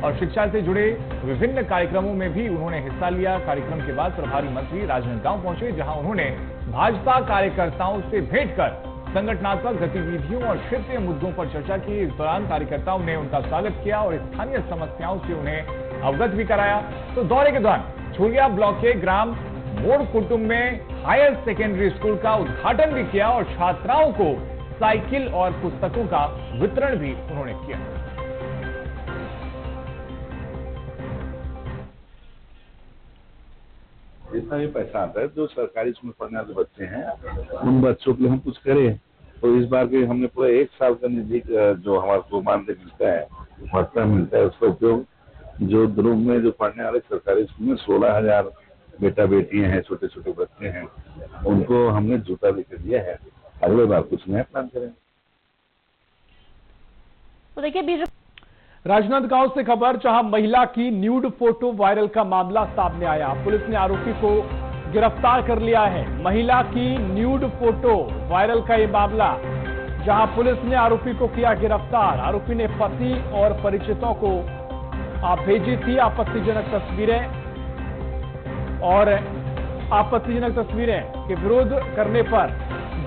और शिक्षा से जुड़े विभिन्न कार्यक्रमों में भी उन्होंने हिस्सा लिया। कार्यक्रम के बाद प्रभारी मंत्री राजनांदगांव पहुंचे, जहां उन्होंने भाजपा कार्यकर्ताओं से भेंट कर संगठनात्मक गतिविधियों और क्षेत्रीय मुद्दों पर चर्चा की। इस दौरान कार्यकर्ताओं ने उनका स्वागत किया और स्थानीय समस्याओं से उन्हें अवगत भी कराया। तो दौरे के दौरान छुरिया ब्लॉक के ग्राम मोड़ कुटुंब में हायर सेकेंडरी स्कूल का उद्घाटन भी किया और छात्राओं को साइकिल और पुस्तकों का वितरण भी उन्होंने किया। इतना ही पहचान आता है जो सरकारी स्कूल में पढ़ने वाले बच्चे हैं उन बच्चों के लिए हम कुछ करें। तो इस बार के हमने पूरा 1 साल का निधि जो हमारे को मानदेय मिलता है, भत्ता मिलता है, उसका उपयोग जो ध्रुव में जो पढ़ने वाले सरकारी स्कूल में 16,000 बेटा बेटियां हैं, छोटे छोटे बच्चे हैं, उनको हमने जूता लेकर दिया है। अगले बार कुछ नया प्लान करें। तो देखिए राजनांदगांव से खबर, जहां महिला की न्यूड फोटो वायरल का मामला सामने आया। पुलिस ने आरोपी को गिरफ्तार कर लिया है। महिला की न्यूड फोटो वायरल का ये मामला, जहां पुलिस ने आरोपी को किया गिरफ्तार। आरोपी ने पति और परिचितों को भेजी थी आपत्तिजनक तस्वीरें और आपत्तिजनक तस्वीरें के विरोध करने पर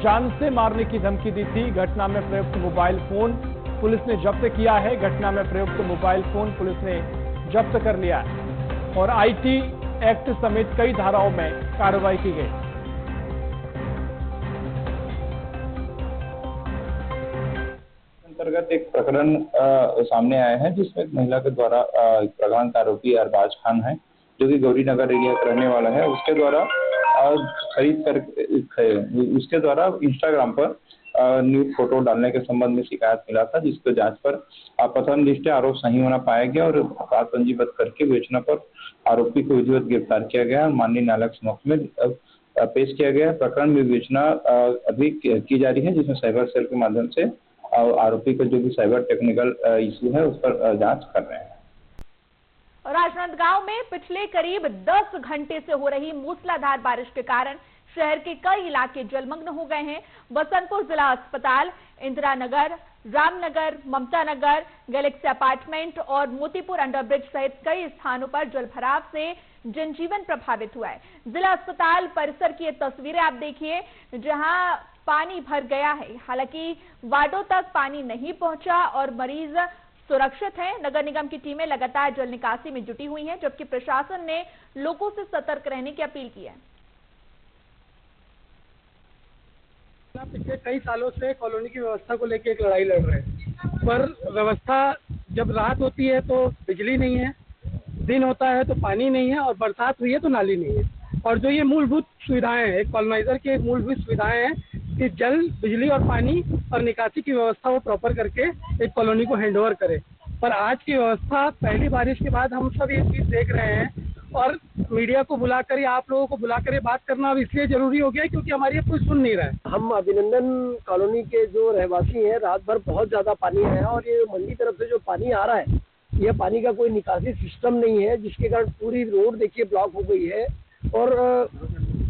जान से मारने की धमकी दी थी। घटना में प्रयुक्त मोबाइल फोन पुलिस ने जब्त किया है। घटना में प्रयुक्त मोबाइल फोन पुलिस ने जब्त कर लिया है और आईटी एक्ट समेत कई धाराओं में कार्रवाई की गई। अंतर्गत एक प्रकरण सामने आया है जिसमें एक महिला के द्वारा प्रधान आरोपी अरबाज खान है, जो कि गौरी नगर एरिया का रहने वाला है, उसके द्वारा खरीद कर उसके द्वारा इंस्टाग्राम पर न्यूड फोटो डालने के संबंध में शिकायत मिला था, जिसको जांच पर प्रथम दृष्टया आरोप सही होना पाया गया और अपराध पंजीबद्ध करके विवेचना पर आरोपी को विधिवत गिरफ्तार किया गया और माननीय न्यायालय के समक्ष में पेश किया गया। प्रकरण में विवेचना अभी की जा रही है, जिसमें साइबर सेल के माध्यम से आरोपी का जो भी साइबर टेक्निकल इशू है उस पर जांच कर रहे हैं। राजनांदगांव में पिछले करीब 10 घंटे से हो रही मूसलाधार बारिश के कारण शहर के कई इलाके जलमग्न हो गए हैं। बसंतपुर जिला अस्पताल, इंदिरा नगर, रामनगर, ममता नगर, गैलेक्सी अपार्टमेंट और मोतीपुर अंडरब्रिज सहित कई स्थानों पर जलभराव से जनजीवन प्रभावित हुआ है। जिला अस्पताल परिसर की ये तस्वीरें आप देखिए, जहां पानी भर गया है। हालांकि वार्डों तक पानी नहीं पहुंचा और मरीज सुरक्षित हैं। नगर निगम की टीमें लगातार जल निकासी में जुटी हुई हैं, जबकि प्रशासन ने लोगों से सतर्क रहने की अपील की है। पिछले कई सालों से कॉलोनी की व्यवस्था को लेकर एक लड़ाई लड़ रहे हैं, पर व्यवस्था जब रात होती है तो बिजली नहीं है, दिन होता है तो पानी नहीं है और बरसात हुई है तो नाली नहीं है। और जो ये मूलभूत सुविधाएं हैं, एक कॉलोनाइजर की एक मूलभूत सुविधाएं हैं कि जल, बिजली और पानी और निकासी की व्यवस्था वो प्रॉपर करके एक कॉलोनी को हैंडओवर करे। पर आज की व्यवस्था, पहली बारिश के बाद हम सब ये चीज़ देख रहे हैं और मीडिया को बुलाकर या आप लोगों को बुलाकर ये बात करना अब इसलिए जरूरी हो गया है क्योंकि हमारी अब कोई सुन नहीं रहा है। हम अभिनंदन कॉलोनी के जो रहवासी हैं, रात भर बहुत ज्यादा पानी आया और ये मंडी तरफ से जो पानी आ रहा है, यह पानी का कोई निकासी सिस्टम नहीं है, जिसके कारण पूरी रोड देखिए ब्लॉक हो गई है और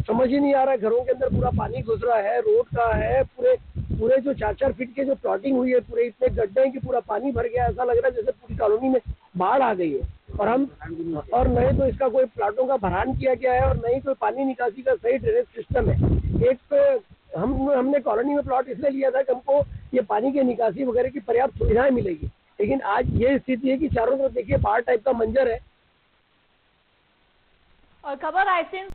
समझ ही नहीं आ रहा है, घरों के अंदर पूरा पानी घुस रहा है, रोड का है, पूरे जो 4-4 फीट के जो प्लॉटिंग हुई है, पूरे इतने गड्ढे हैं कि पूरा पानी भर गया। ऐसा लग रहा है जैसे पूरी कॉलोनी में बाढ़ आ गई है और नहीं तो इसका कोई प्लाटों का भरान किया गया है और नहीं कोई पानी निकासी का सही ड्रेनेज सिस्टम है। एक हमने कॉलोनी में प्लॉट इसलिए लिया था कि हमको ये पानी की निकासी वगैरह की पर्याप्त सुविधाएं मिलेगी, लेकिन आज ये स्थिति है कि चारों तरफ देखिए बाढ़ टाइप का मंजर है। और खबर रायसेन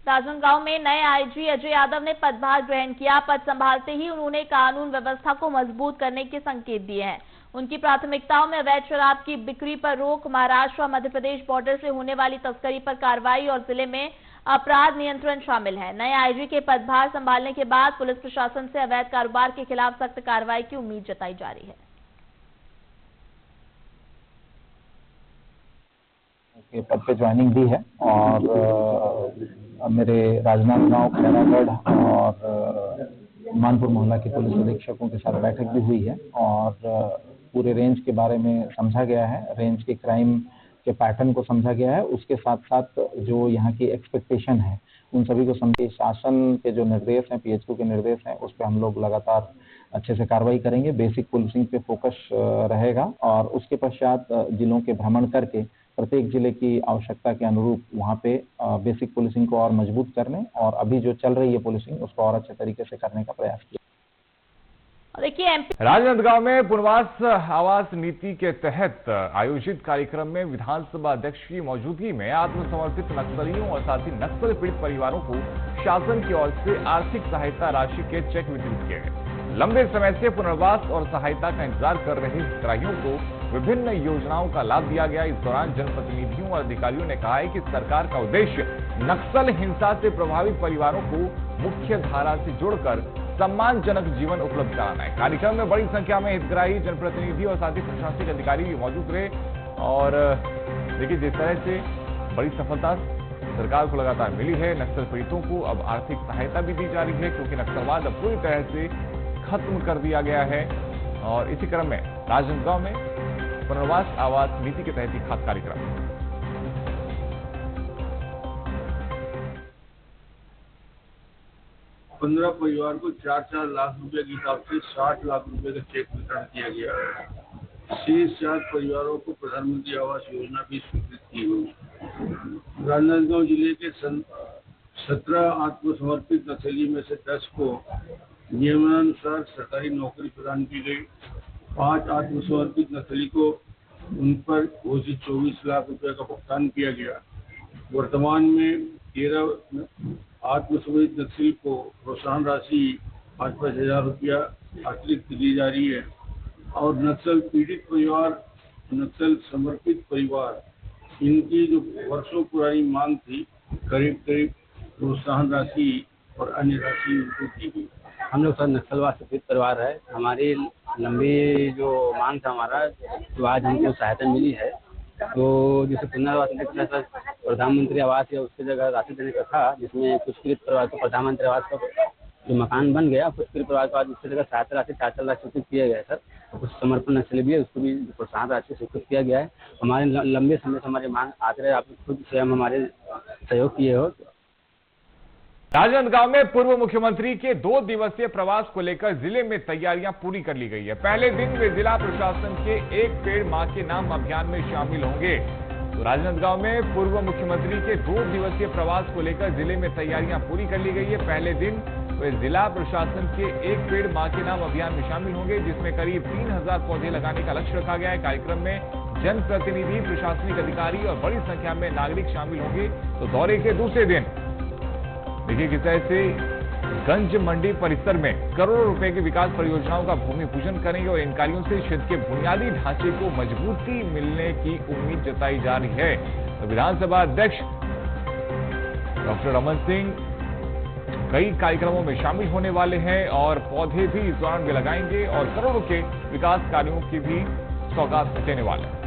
राजनांदगांव में नए आईजी अजय यादव ने पदभार ग्रहण किया। पद संभालते ही उन्होंने कानून व्यवस्था को मजबूत करने के संकेत दिए हैं। उनकी प्राथमिकताओं में अवैध शराब की बिक्री पर रोक, महाराष्ट्र और मध्य प्रदेश बॉर्डर से होने वाली तस्करी पर कार्रवाई और जिले में अपराध नियंत्रण शामिल है। नए आईजी के पदभार संभालने के बाद पुलिस प्रशासन से अवैध कारोबार के खिलाफ सख्त कार्रवाई की उम्मीद जताई जा रही है। के पद पे ज्वाइनिंग दी है और मेरे राजनांदगांव, खैरागढ़ और मानपुर मोहल्ला के पुलिस अधीक्षकों के साथ बैठक भी हुई है और पूरे रेंज के बारे में समझा गया है, रेंज के क्राइम के पैटर्न को समझा गया है। उसके साथ साथ जो यहाँ की एक्सपेक्टेशन है उन सभी को समझे। शासन के जो निर्देश हैं, पीएचक्यू के निर्देश हैं, उस पर हम लोग लगातार अच्छे से कार्रवाई करेंगे। बेसिक पुलिसिंग पे फोकस रहेगा और उसके पश्चात जिलों के भ्रमण करके प्रत्येक जिले की आवश्यकता के अनुरूप वहाँ पे बेसिक पुलिसिंग को और मजबूत करने और अभी जो चल रही है पुलिसिंग उसको और अच्छे तरीके से करने का प्रयास किया। देखिए राजनांदगांव में पुनर्वास आवास नीति के तहत आयोजित कार्यक्रम में विधानसभा अध्यक्ष की मौजूदगी में आत्मसमर्पित नक्सलियों और साथ ही नक्सल पीड़ित परिवारों को शासन की ओर से आर्थिक सहायता राशि के चेक वितरित किए गए। लंबे समय से पुनर्वास और सहायता का इंतजार कर रहे हितग्राहियों को विभिन्न योजनाओं का लाभ दिया गया। इस दौरान जनप्रतिनिधियों और अधिकारियों ने कहा है कि सरकार का उद्देश्य नक्सल हिंसा से प्रभावित परिवारों को मुख्य धारा से जोड़कर सम्मानजनक जीवन उपलब्ध कराना है। कार्यक्रम में बड़ी संख्या में हितग्राही, जनप्रतिनिधि और साथ ही प्रशासनिक अधिकारी भी मौजूद रहे और देखिए जिस तरह से बड़ी सफलता सरकार को लगातार मिली है, नक्सल पीड़ितों को अब आर्थिक सहायता भी दी जा रही है क्योंकि नक्सलवाद अब पूरी तरह से खत्म कर दिया गया है। और इसी क्रम में राजनांदगांव में पुनर्वास आवास नीति के तहत खास कार्यक्रम 15 परिवार को 4-4 लाख रुपए के हिसाब से 60 लाख रुपए का चेक वितरण किया गया। शेष 4 परिवारों को प्रधानमंत्री आवास योजना भी स्वीकृत की गई। राजनांदगांव जिले के 17 आत्मसमर्पित नक्सली में से 10 को नियमानुसार सरकारी नौकरी प्रदान की गई। 5 आत्मसमर्पित नक्सली को उन पर घोषित 24 लाख रुपए का भुगतान किया गया। वर्तमान में 13 आत्मसमर्पित नक्सली को प्रोत्साहन राशि 5-5 हजार रुपया अतिरिक्त दी जा रही है और नक्सल पीड़ित परिवार, नक्सल समर्पित परिवार, इनकी जो वर्षों पुरानी मांग थी, करीब प्रोत्साहन राशि और अन्य राशि उनको दी गई। हम लोग सब नक्सलवाद से पीड़ित परिवार है। हमारी लंबी जो मांग था हमारा, तो आज हमको सहायता मिली है। तो जैसे पुनर्वास प्रधानमंत्री आवास या उसकी जगह राशि देने का था, जिसमें कुछ पीड़ित परिवार को प्रधानमंत्री आवास का जो मकान बन गया, कुछ पीड़ित परिवार को आज उसकी जगह सहायता राशि 4 लाख स्वीकृत किया गया है सर। तो कुछ समर्पण नक्सली भी है, उसको भी प्रोत्साहन राशि स्वीकृत किया गया है। हमारे लंबे समय से हमारी मांग आते रहे, आप खुद स्वयं हमारे सहयोग किए हो। राजनांदगांव में पूर्व मुख्यमंत्री के 2 दिवसीय प्रवास को लेकर जिले में तैयारियां पूरी कर ली गई है। पहले दिन वे जिला प्रशासन के एक पेड़ मां के नाम अभियान में शामिल होंगे। तो राजनांदगांव में पूर्व मुख्यमंत्री के 2 दिवसीय प्रवास को लेकर जिले में तैयारियां पूरी कर ली गई है। पहले दिन वे जिला प्रशासन के एक पेड़ मां के नाम अभियान में शामिल होंगे, जिसमें करीब 3000 पौधे लगाने का लक्ष्य रखा गया है। कार्यक्रम में जनप्रतिनिधि, प्रशासनिक अधिकारी और बड़ी संख्या में नागरिक शामिल होंगे। तो दौरे के दूसरे दिन देखिए किस तरह से गंज मंडी परिसर में करोड़ों रुपए की विकास परियोजनाओं का भूमि पूजन करेंगे और इन कार्यों से क्षेत्र के बुनियादी ढांचे को मजबूती मिलने की उम्मीद जताई जा रही है। तो विधानसभा अध्यक्ष डॉक्टर रमन सिंह कई कार्यक्रमों में शामिल होने वाले हैं और पौधे भी इस दौरान वे लगाएंगे और करोड़ों के विकास कार्यों की भी सौगात देने वाले हैं।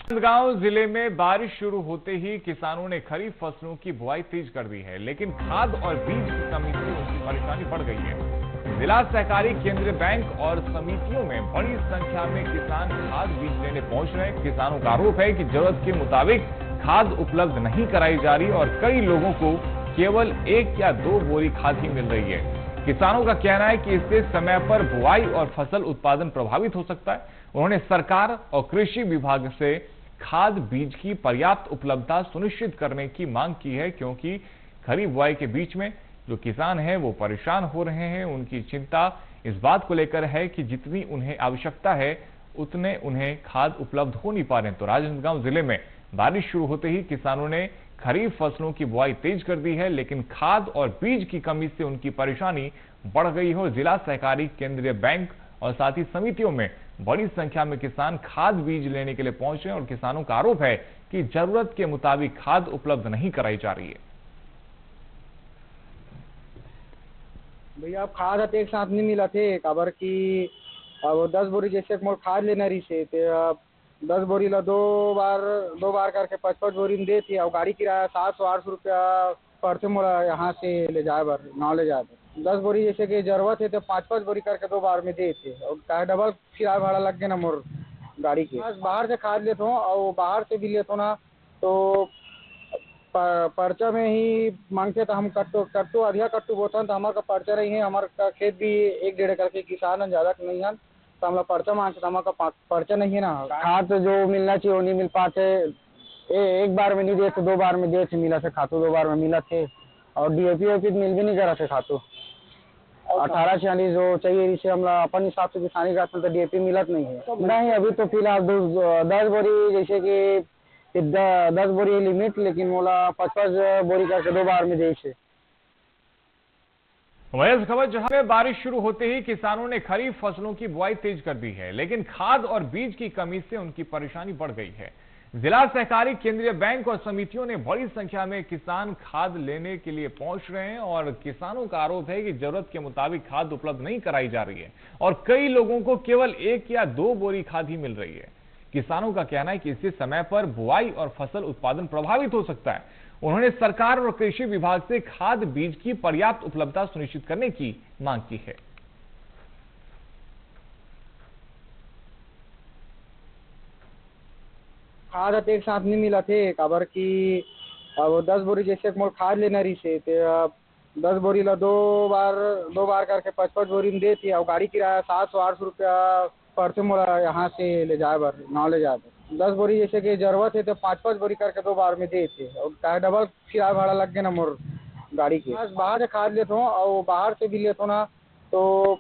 राजनांदगांव जिले में बारिश शुरू होते ही किसानों ने खरीफ फसलों की बुआई तेज कर दी है, लेकिन खाद और बीज की कमी से उनकी परेशानी बढ़ गई है। जिला सहकारी केंद्रीय बैंक और समितियों में बड़ी संख्या में किसान खाद बीज लेने पहुंच रहे हैं। किसानों का आरोप है कि जरूरत के मुताबिक खाद उपलब्ध नहीं कराई जा रही और कई लोगों को केवल 1 या 2 बोरी खाद ही मिल रही है। किसानों का कहना है कि इससे समय पर बुआई और फसल उत्पादन प्रभावित हो सकता है। उन्होंने सरकार और कृषि विभाग से खाद बीज की पर्याप्त उपलब्धता सुनिश्चित करने की मांग की है, क्योंकि खरीफ बुआई के बीच में जो किसान हैं वो परेशान हो रहे हैं। उनकी चिंता इस बात को लेकर है कि जितनी उन्हें आवश्यकता है उतने उन्हें खाद उपलब्ध हो नहीं पा रहे हैं। तो राजनांदगांव जिले में बारिश शुरू होते ही किसानों ने खरीफ फसलों की बुआई तेज कर दी है, लेकिन खाद और बीज की कमी से उनकी परेशानी बढ़ गई है। जिला सहकारी केंद्रीय बैंक और साथ ही समितियों में बड़ी संख्या में किसान खाद बीज लेने के लिए पहुंचे और किसानों का आरोप है कि जरूरत के मुताबिक खाद उपलब्ध नहीं कराई जा रही है। भैया अब खाद एक साथ नहीं मिला थे काबर की अब 10 बोरी जैसे मोल खाद लेना रही से 10 बोरी ला दो बार करके 5-5 बोरी में देती और गाड़ी किराया 700-800 रुपया पड़ते मोला यहाँ से ले जाए बर गाँव ले जाए बर 10 बोरी जैसे कि जरूरत है तो 5-5 बोरी करके 2 बार में देते और क्या डबल किराया भाड़ा लग गया ना मोर गाड़ी के। बाहर से खाद लेता हूँ और बाहर से भी लेता हूँ ना तो पर्चा में ही मांगते तो हम कट्टू अधिया कट्टू बोता तो हमारे का पर्चा नहीं है। हमारे का खेत भी 1-1.5 करके किसान है, ज़्यादा नहीं है तो हम लोग पर्चा मांगते तो हमारे का पर्चा नहीं है ना। खाद जो मिलना चाहिए वो नहीं मिल पाते, 1 बार में नहीं देते 2 बार में देते मिला से खातू 2 बार में मिला थे और डीएपी ओपी मिल भी नहीं करा थे खातू 18-46 जो चाहिए इसे हम लोग अपन हिसाब से किसानी करते तो डीएपी मिलत नहीं है। नहीं अभी तो फिलहाल 10 बोरी जैसे कि 10 बोरी लिमिट, लेकिन मोला 5-5 बोरी करके 2 बार में दे। वहीं खबर जहां में बारिश शुरू होते ही किसानों ने खरीफ फसलों की बुआई तेज कर दी है, लेकिन खाद और बीज की कमी से उनकी परेशानी बढ़ गई है। जिला सहकारी केंद्रीय बैंक और समितियों ने बड़ी संख्या में किसान खाद लेने के लिए पहुंच रहे हैं और किसानों का आरोप है कि जरूरत के मुताबिक खाद उपलब्ध नहीं कराई जा रही है और कई लोगों को केवल 1 या 2 बोरी खाद ही मिल रही है। किसानों का कहना है कि इससे समय पर बुआई और फसल उत्पादन प्रभावित हो सकता है। उन्होंने सरकार और कृषि विभाग से खाद बीज की पर्याप्त उपलब्धता सुनिश्चित करने की मांग की है। खाद एक साथ नहीं मिला थे काबर की अब 10 बोरी जैसे मोल खाद लेना रही से 10 बोरी ला 2 बार करके 5-5 बोरी में देती और गाड़ी किराया 700-800 रुपया पड़ते मोला यहाँ से ले जाए बर गाँव ले जाए बर 10 बोरी जैसे कि जरूरत है तो 5-5 बोरी करके 2 बार में देते और क्या डबल किराया भाड़ा लग गया ना मोर गाड़ी के। बाहर से खाद लेता हूँ और बाहर से भी लेता हूँ ना तो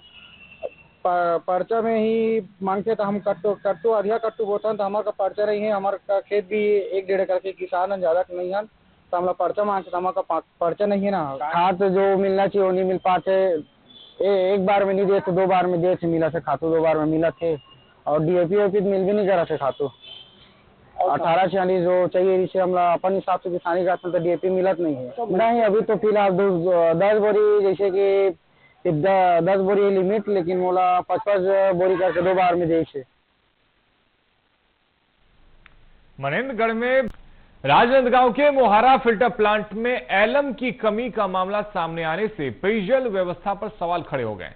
पर्चा में ही मांगते तो हम कट्टू अधिया कट्टू बोता तो हमारे का पर्चा नहीं है। हमारे का खेत भी 1-1.5 करके किसान है, ज़्यादा नहीं है तो हम लोग पर्चा मांगते तो हमारे का पर्चा नहीं है ना। खाद जो मिलना चाहिए वो नहीं मिल पाते, 1 बार में नहीं देते 2 बार में देते मिला से खातू 2 बार में मिला थे और डीएपी ओपी मिल भी नहीं करा थे खातू 18-46 जो चाहिए इसे हम लोग अपन हिसाब से किसानी करते तो डीएपी मिलत नहीं है। नहीं अभी तो फिलहाल 10 बोरी जैसे कि 10 बोरी लिमिट, लेकिन मोला 5-5 बोरी करके 2 बार में दे। मनेन्द्रगढ़ में राजनांदगांव के मोहारा फिल्टर प्लांट में एलम की कमी का मामला सामने आने से पेयजल व्यवस्था पर सवाल खड़े हो गए।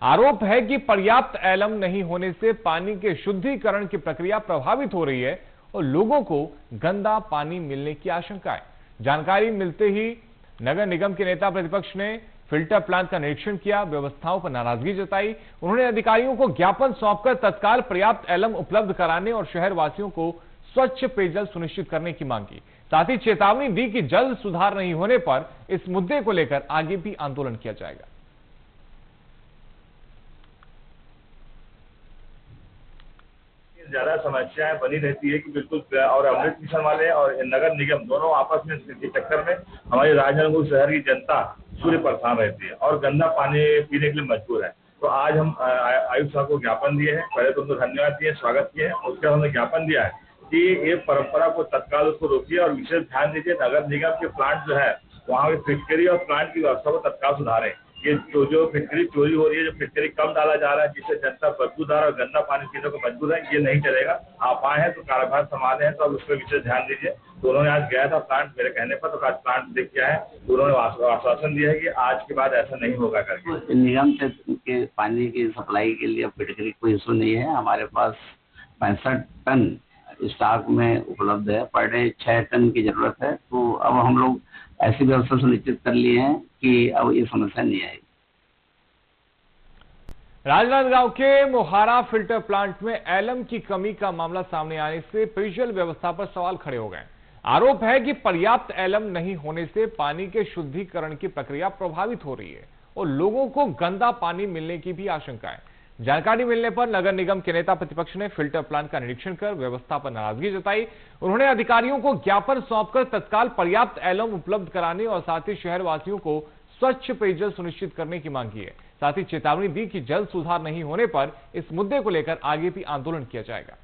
आरोप है कि पर्याप्त एलम नहीं होने से पानी के शुद्धिकरण की प्रक्रिया प्रभावित हो रही है और लोगों को गंदा पानी मिलने की आशंका है। जानकारी मिलते ही नगर निगम के नेता प्रतिपक्ष ने फिल्टर प्लांट का निरीक्षण किया, व्यवस्थाओं पर नाराजगी जताई। उन्होंने अधिकारियों को ज्ञापन सौंपकर तत्काल पर्याप्त एलम उपलब्ध कराने और शहर वासियों को स्वच्छ पेयजल सुनिश्चित करने की मांग की। साथ ही चेतावनी दी कि जल्द सुधार नहीं होने पर इस मुद्दे को लेकर आगे भी आंदोलन किया जाएगा। ज्यादा समस्याएं बनी रहती है कि बिल्कुल और अमृत मिशन वाले और नगर निगम दोनों आपस में टक्कर में हमारी राजनांदगांव शहर की जनता पूरी परेशान रहती है और गंदा पानी पीने के लिए मजबूर है। तो आज हम आयुक्त साहब को ज्ञापन दिए हैं, पहले तो उनको धन्यवाद दिए, स्वागत किए हैं। उसके बाद हमने ज्ञापन दिया है कि ये परंपरा को तत्काल उसको रोकिए और विशेष ध्यान दीजिए नगर निगम के प्लांट जो है वहाँ की फिटकरी और प्लांट की व्यवस्था को तत्काल सुधारें। ये जो फिटकरी चोरी हो रही है, जो फिटकरी कम डाला जा रहा है, जिससे जनता बदबूदार और गंदा पानी पीने को मजबूर है, ये नहीं चलेगा। आप आए हैं तो कारोबार संभाले हैं तो अब उस पर विशेष ध्यान दीजिए। तो उन्होंने आज गया था प्लांट मेरे कहने पर, तो आज प्लांट देख के आए, तो उन्होंने आश्वासन दिया है कि आज के बाद ऐसा नहीं होगा करके। निगम क्षेत्र के पानी की सप्लाई के लिए फिटकरी कोई इशू नहीं है। हमारे पास 65 टन स्टॉक में उपलब्ध है। पर डे 6 टन की जरूरत है। तो अब हम लोग ऐसी व्यवस्था सुनिश्चित कर लिए हैं कि अब ये समस्या नहीं आएगी। राजनांदगांव के मोहारा फिल्टर प्लांट में एलएम की कमी का मामला सामने आने से पेयजल व्यवस्था पर सवाल खड़े हो गए। आरोप है कि पर्याप्त एलएम नहीं होने से पानी के शुद्धिकरण की प्रक्रिया प्रभावित हो रही है और लोगों को गंदा पानी मिलने की भी आशंका है। जानकारी मिलने पर नगर निगम के नेता प्रतिपक्ष ने फिल्टर प्लांट का निरीक्षण कर व्यवस्था पर नाराजगी जताई। उन्होंने अधिकारियों को ज्ञापन सौंपकर तत्काल पर्याप्त एलएम उपलब्ध कराने और साथ ही शहरवासियों को स्वच्छ पेयजल सुनिश्चित करने की मांग की है। साथ ही चेतावनी दी कि जल सुधार नहीं होने पर इस मुद्दे को लेकर आगे भी आंदोलन किया जाएगा।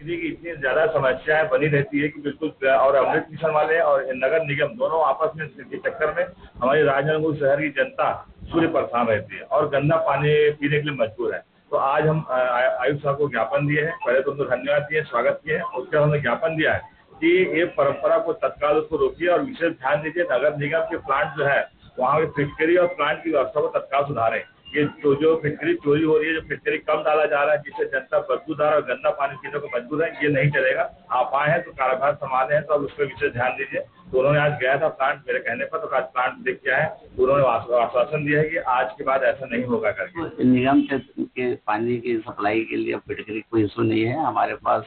इतनी ज्यादा समस्याएं बनी रहती है कि बिल्कुल, और अमृत मिशन वाले और नगर निगम दोनों आपस में के चक्कर में हमारी राजनांदगांव शहर की जनता पूरी परेशान रहती है और गंदा पानी पीने के लिए मजबूर है। तो आज हम आयुक्त साहब को ज्ञापन दिए हैं। पहले तो उनको धन्यवाद दिए, स्वागत किए। उसके बाद हमने ज्ञापन दिया है कि ये परंपरा को तत्काल उसको रोकिए और विशेष ध्यान दीजिए। नगर निगम के प्लांट जो है वहाँ की फिटकरी और प्लांट की व्यवस्था को तत्काल सुधारें। ये जो फिटकरी चोरी हो रही है, जो फिटकरी कम डाला जा रहा है, जिससे जनता बदबूदार और गंदा पानी पीने को मजबूर है, ये नहीं चलेगा। आप आए हैं तो कारोबार संभाले हैं तो अब उस पर विशेष ध्यान दीजिए। तो उन्होंने आज गया था प्लांट मेरे कहने पर, तो आज प्लांट देख के आए, तो उन्होंने आश्वासन दिया है कि आज के बाद ऐसा नहीं होगा करके। निगम क्षेत्र के पानी की सप्लाई के लिए फिटकरी कोई इशू नहीं है। हमारे पास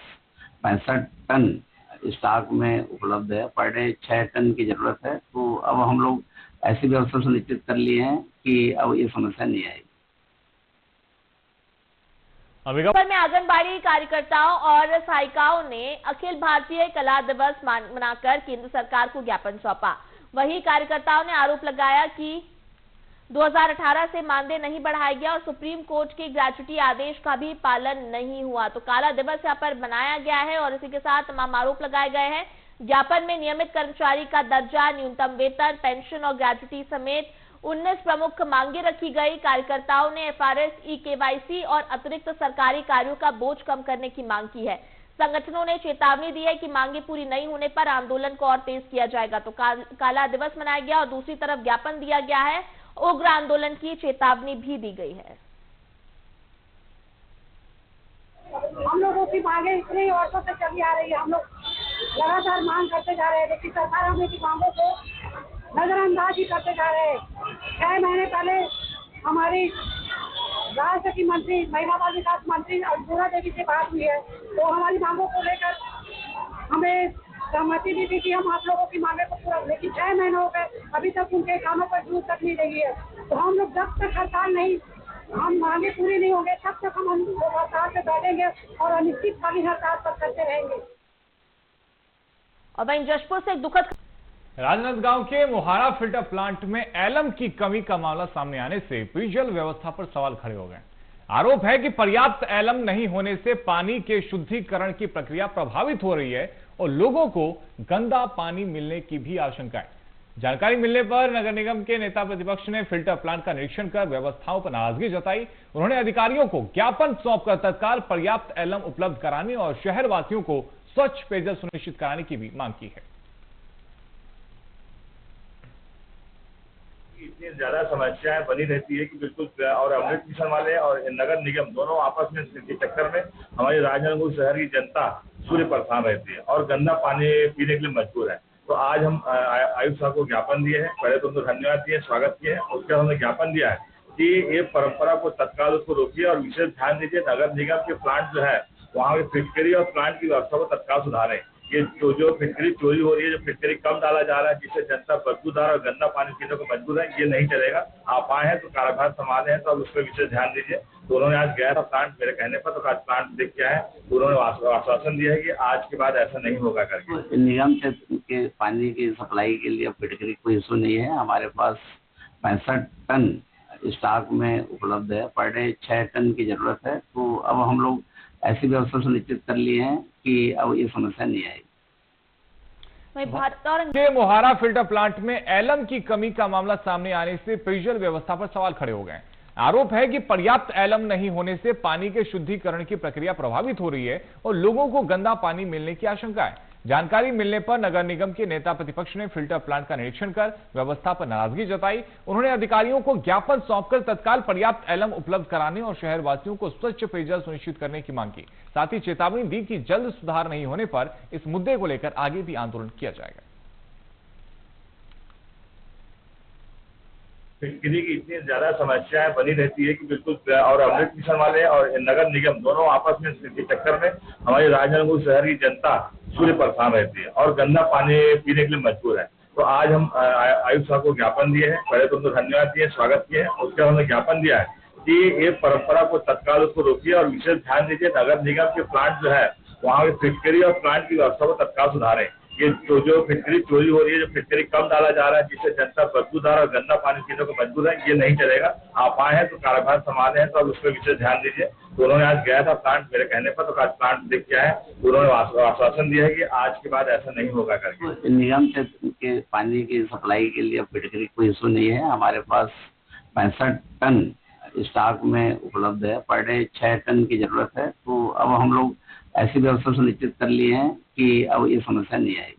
65 टन स्टॉक में उपलब्ध है। पर डे 6 टन की जरूरत है। तो अब हम लोग ऐसी व्यवस्था सुनिश्चित कर लिए हैं कि अब ये समस्या नहीं आएगी। में आंगनबाड़ी कार्यकर्ताओं और सहायिकाओं ने अखिल भारतीय कला दिवस मनाकर केंद्र सरकार को ज्ञापन सौंपा। वहीं कार्यकर्ताओं ने आरोप लगाया कि 2018 से मानदेय नहीं बढ़ाया गया और सुप्रीम कोर्ट के ग्रेच्युटी आदेश का भी पालन नहीं हुआ। तो काला दिवस यहाँ पर मनाया गया है और इसी के साथ तमाम आरोप लगाए गए हैं। ज्ञापन में नियमित कर्मचारी का दर्जा, न्यूनतम वेतन, पेंशन और ग्रेच्युटी समेत 19 प्रमुख मांगे रखी गई। कार्यकर्ताओं ने एफआरएस, ई-केवाईसी और अतिरिक्त सरकारी कार्यों का बोझ कम करने की मांग की है। संगठनों ने चेतावनी दी है कि मांगे पूरी नहीं होने पर आंदोलन को और तेज किया जाएगा। तो काला दिवस मनाया गया और दूसरी तरफ ज्ञापन दिया गया है। उग्र आंदोलन की चेतावनी भी दी गई है। हम लोगों की मांगे इतनी वर्षों से चली आ रही है। हम लोग लगातार मांग करते जा रहे हैं, लेकिन सरकार हमें की मांगों को नजरअंदाज ही करते जा रहे हैं। 6 महीने पहले हमारी राज्य की मंत्री, महिला बाल विकास मंत्री अर्जुना देवी से बात हुई है, तो हमारी मांगों को लेकर हमें सहमति दी थी कि हम आप लोगों की मांगे को पूरा, लेकिन 6 महीने हो गए, अभी तक उनके कानों पर जूं तक नहीं लगी है। तो हम लोग जब तक हड़ताल नहीं, हम मांगे पूरी नहीं होंगे, तब तक हम हड़ताल पे बैठेंगे और अनिश्चितकालीन हड़ताल पर करते रहेंगे। और वहीं जशपुर से एक दुखद राजनांदगांव के मोहारा फिल्टर प्लांट में एलएम की कमी का मामला सामने आने से पेयजल व्यवस्था पर सवाल खड़े हो गए। आरोप है कि पर्याप्त एलएम नहीं होने से पानी के शुद्धिकरण की प्रक्रिया प्रभावित हो रही है और लोगों को गंदा पानी मिलने की भी आशंका है। जानकारी मिलने पर नगर निगम के नेता प्रतिपक्ष ने फिल्टर प्लांट का निरीक्षण कर व्यवस्थाओं पर नाराजगी जताई। उन्होंने अधिकारियों को ज्ञापन सौंपकर तत्काल पर्याप्त एलएम उपलब्ध कराने और शहरवासियों को स्वच्छ पेयजल सुनिश्चित कराने की भी मांग की है। इतनी ज्यादा समस्याएं बनी रहती है कि बिल्कुल, और अमृत मिशन वाले और नगर निगम दोनों आपस में के चक्कर में हमारी राजनांदगांव शहर की जनता पूरी परेशान रहती है और गंदा पानी पीने के लिए मजबूर है। तो आज हम आयुक्त साहब को ज्ञापन दिए हैं। पहले तो उनको धन्यवाद दिए, स्वागत किए। उसके बाद हमने ज्ञापन दिया है कि ये परंपरा को तत्काल उसको रोकिए और विशेष ध्यान दीजिए। नगर निगम के प्लांट जो है वहाँ की फिटकरी और प्लांट की व्यवस्था को तत्काल सुधारें। ये जो फिटकरी चोरी हो रही है, जो फिटकरी कम डाला जा रहा है, जिससे जनता बदबूदार और गंदा पानी पीने को मजबूर है, ये नहीं चलेगा। आप आए हैं तो कारोबार संभाले हैं तो अब उस पर विशेष ध्यान दीजिए। तो उन्होंने आज गया था प्लांट मेरे कहने पर, तो आज प्लांट देख के आए, तो उन्होंने आश्वासन दिया है कि आज के बाद ऐसा नहीं होगा करके। निगम क्षेत्र के पानी की सप्लाई के लिए फिटकरी कोई इशू नहीं है। हमारे पास 65 टन स्टॉक में उपलब्ध है। पर डे 6 टन की जरूरत है। तो अब हम लोग ऐसी व्यवस्था सुनिश्चित कर लिए हैं कि अब ये समस्या नहीं आएगी। वहीं भारत के मोहारा फिल्टर प्लांट में एलम की कमी का मामला सामने आने से पेयजल व्यवस्था पर सवाल खड़े हो गए। आरोप है कि पर्याप्त एलम नहीं होने से पानी के शुद्धिकरण की प्रक्रिया प्रभावित हो रही है और लोगों को गंदा पानी मिलने की आशंका है। जानकारी मिलने पर नगर निगम के नेता प्रतिपक्ष ने फिल्टर प्लांट का निरीक्षण कर व्यवस्था पर नाराजगी जताई। उन्होंने अधिकारियों को ज्ञापन सौंपकर तत्काल पर्याप्त एलम उपलब्ध कराने और शहरवासियों को स्वच्छ पेयजल सुनिश्चित करने की मांग की। साथ ही चेतावनी दी कि जल्द सुधार नहीं होने पर इस मुद्दे को लेकर आगे भी आंदोलन किया जाएगा। फिटकरी की इतनी ज्यादा समस्याएं बनी रहती है कि बिल्कुल, और अमृत मिशन वाले और नगर निगम दोनों आपस में इस चक्कर में हमारी राजनांदगांव शहर की जनता पूरी परेशान रहती है और गंदा पानी पीने के लिए मजबूर है। तो आज हम आयुक्त साहब को ज्ञापन दिए हैं। पहले तो उनको धन्यवाद दिए, स्वागत किए। उसके बाद हमने ज्ञापन दिया है कि ये परंपरा को तत्काल उसको रोकिए और विशेष ध्यान दीजिए नगर निगम के प्लांट जो है वहाँ के फिटकरी और प्लांट की व्यवस्था को तत्काल सुधारें। ये जो फिटकरी चोरी हो रही है, जो फिटकरी कम डाला जा रहा है जिससे जनता बदबूदार और गंदा पानी पीने को मजबूर है, ये नहीं चलेगा। आप आए हैं तो कार्यभार संभाले हैं तो अब उस पर विशेष ध्यान दीजिए। तो उन्होंने आज गया था प्लांट मेरे कहने पर, तो आज प्लांट देख के आए। उन्होंने आश्वासन दिया है कि आज के बाद ऐसा नहीं होगा करके। निगम से के पानी की सप्लाई के लिए फिटकरी कोई इशू नहीं है। हमारे पास 65 टन स्टॉक में उपलब्ध है। पर डे 6 टन की जरूरत है। तो अब हम लोग ऐसी व्यवस्था सुनिश्चित कर लिए हैं कि अब ये समस्या नहीं आएगी।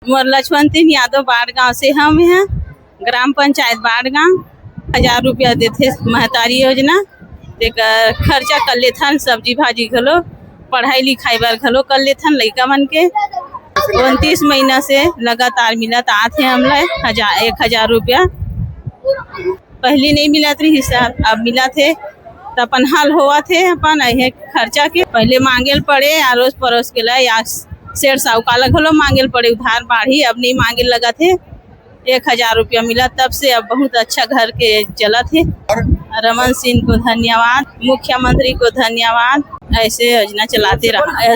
लक्ष्मण सिंह यादव बाढ़ गांव से हम हैं, ग्राम पंचायत बाढ़ गांव। 1000 रुपया देते महतारी योजना देकर खर्चा कर लेथन, सब्जी भाजी घलो, पढ़ाई लिखाई बार घलो कर लेथन लड़का मन के। 29 महीना से लगातार मिलत आते हमला 1000 रुपया। पहले नहीं मिलत रही हिसाब, अब मिला थे तो अपन हल हुआ थे अपन खर्चा के। पहले मांगेल पड़े अड़ोस पड़ोस के लिए या शेर साहूकाला घलो मांगेल पड़े उधार बाढ़ी, अब नहीं मांगे लगा थे। 1000 रुपया मिला तब से अब बहुत अच्छा घर के चला थे। रमन सिंह को धन्यवाद, मुख्यमंत्री को धन्यवाद, ऐसे योजना चलाते रहा।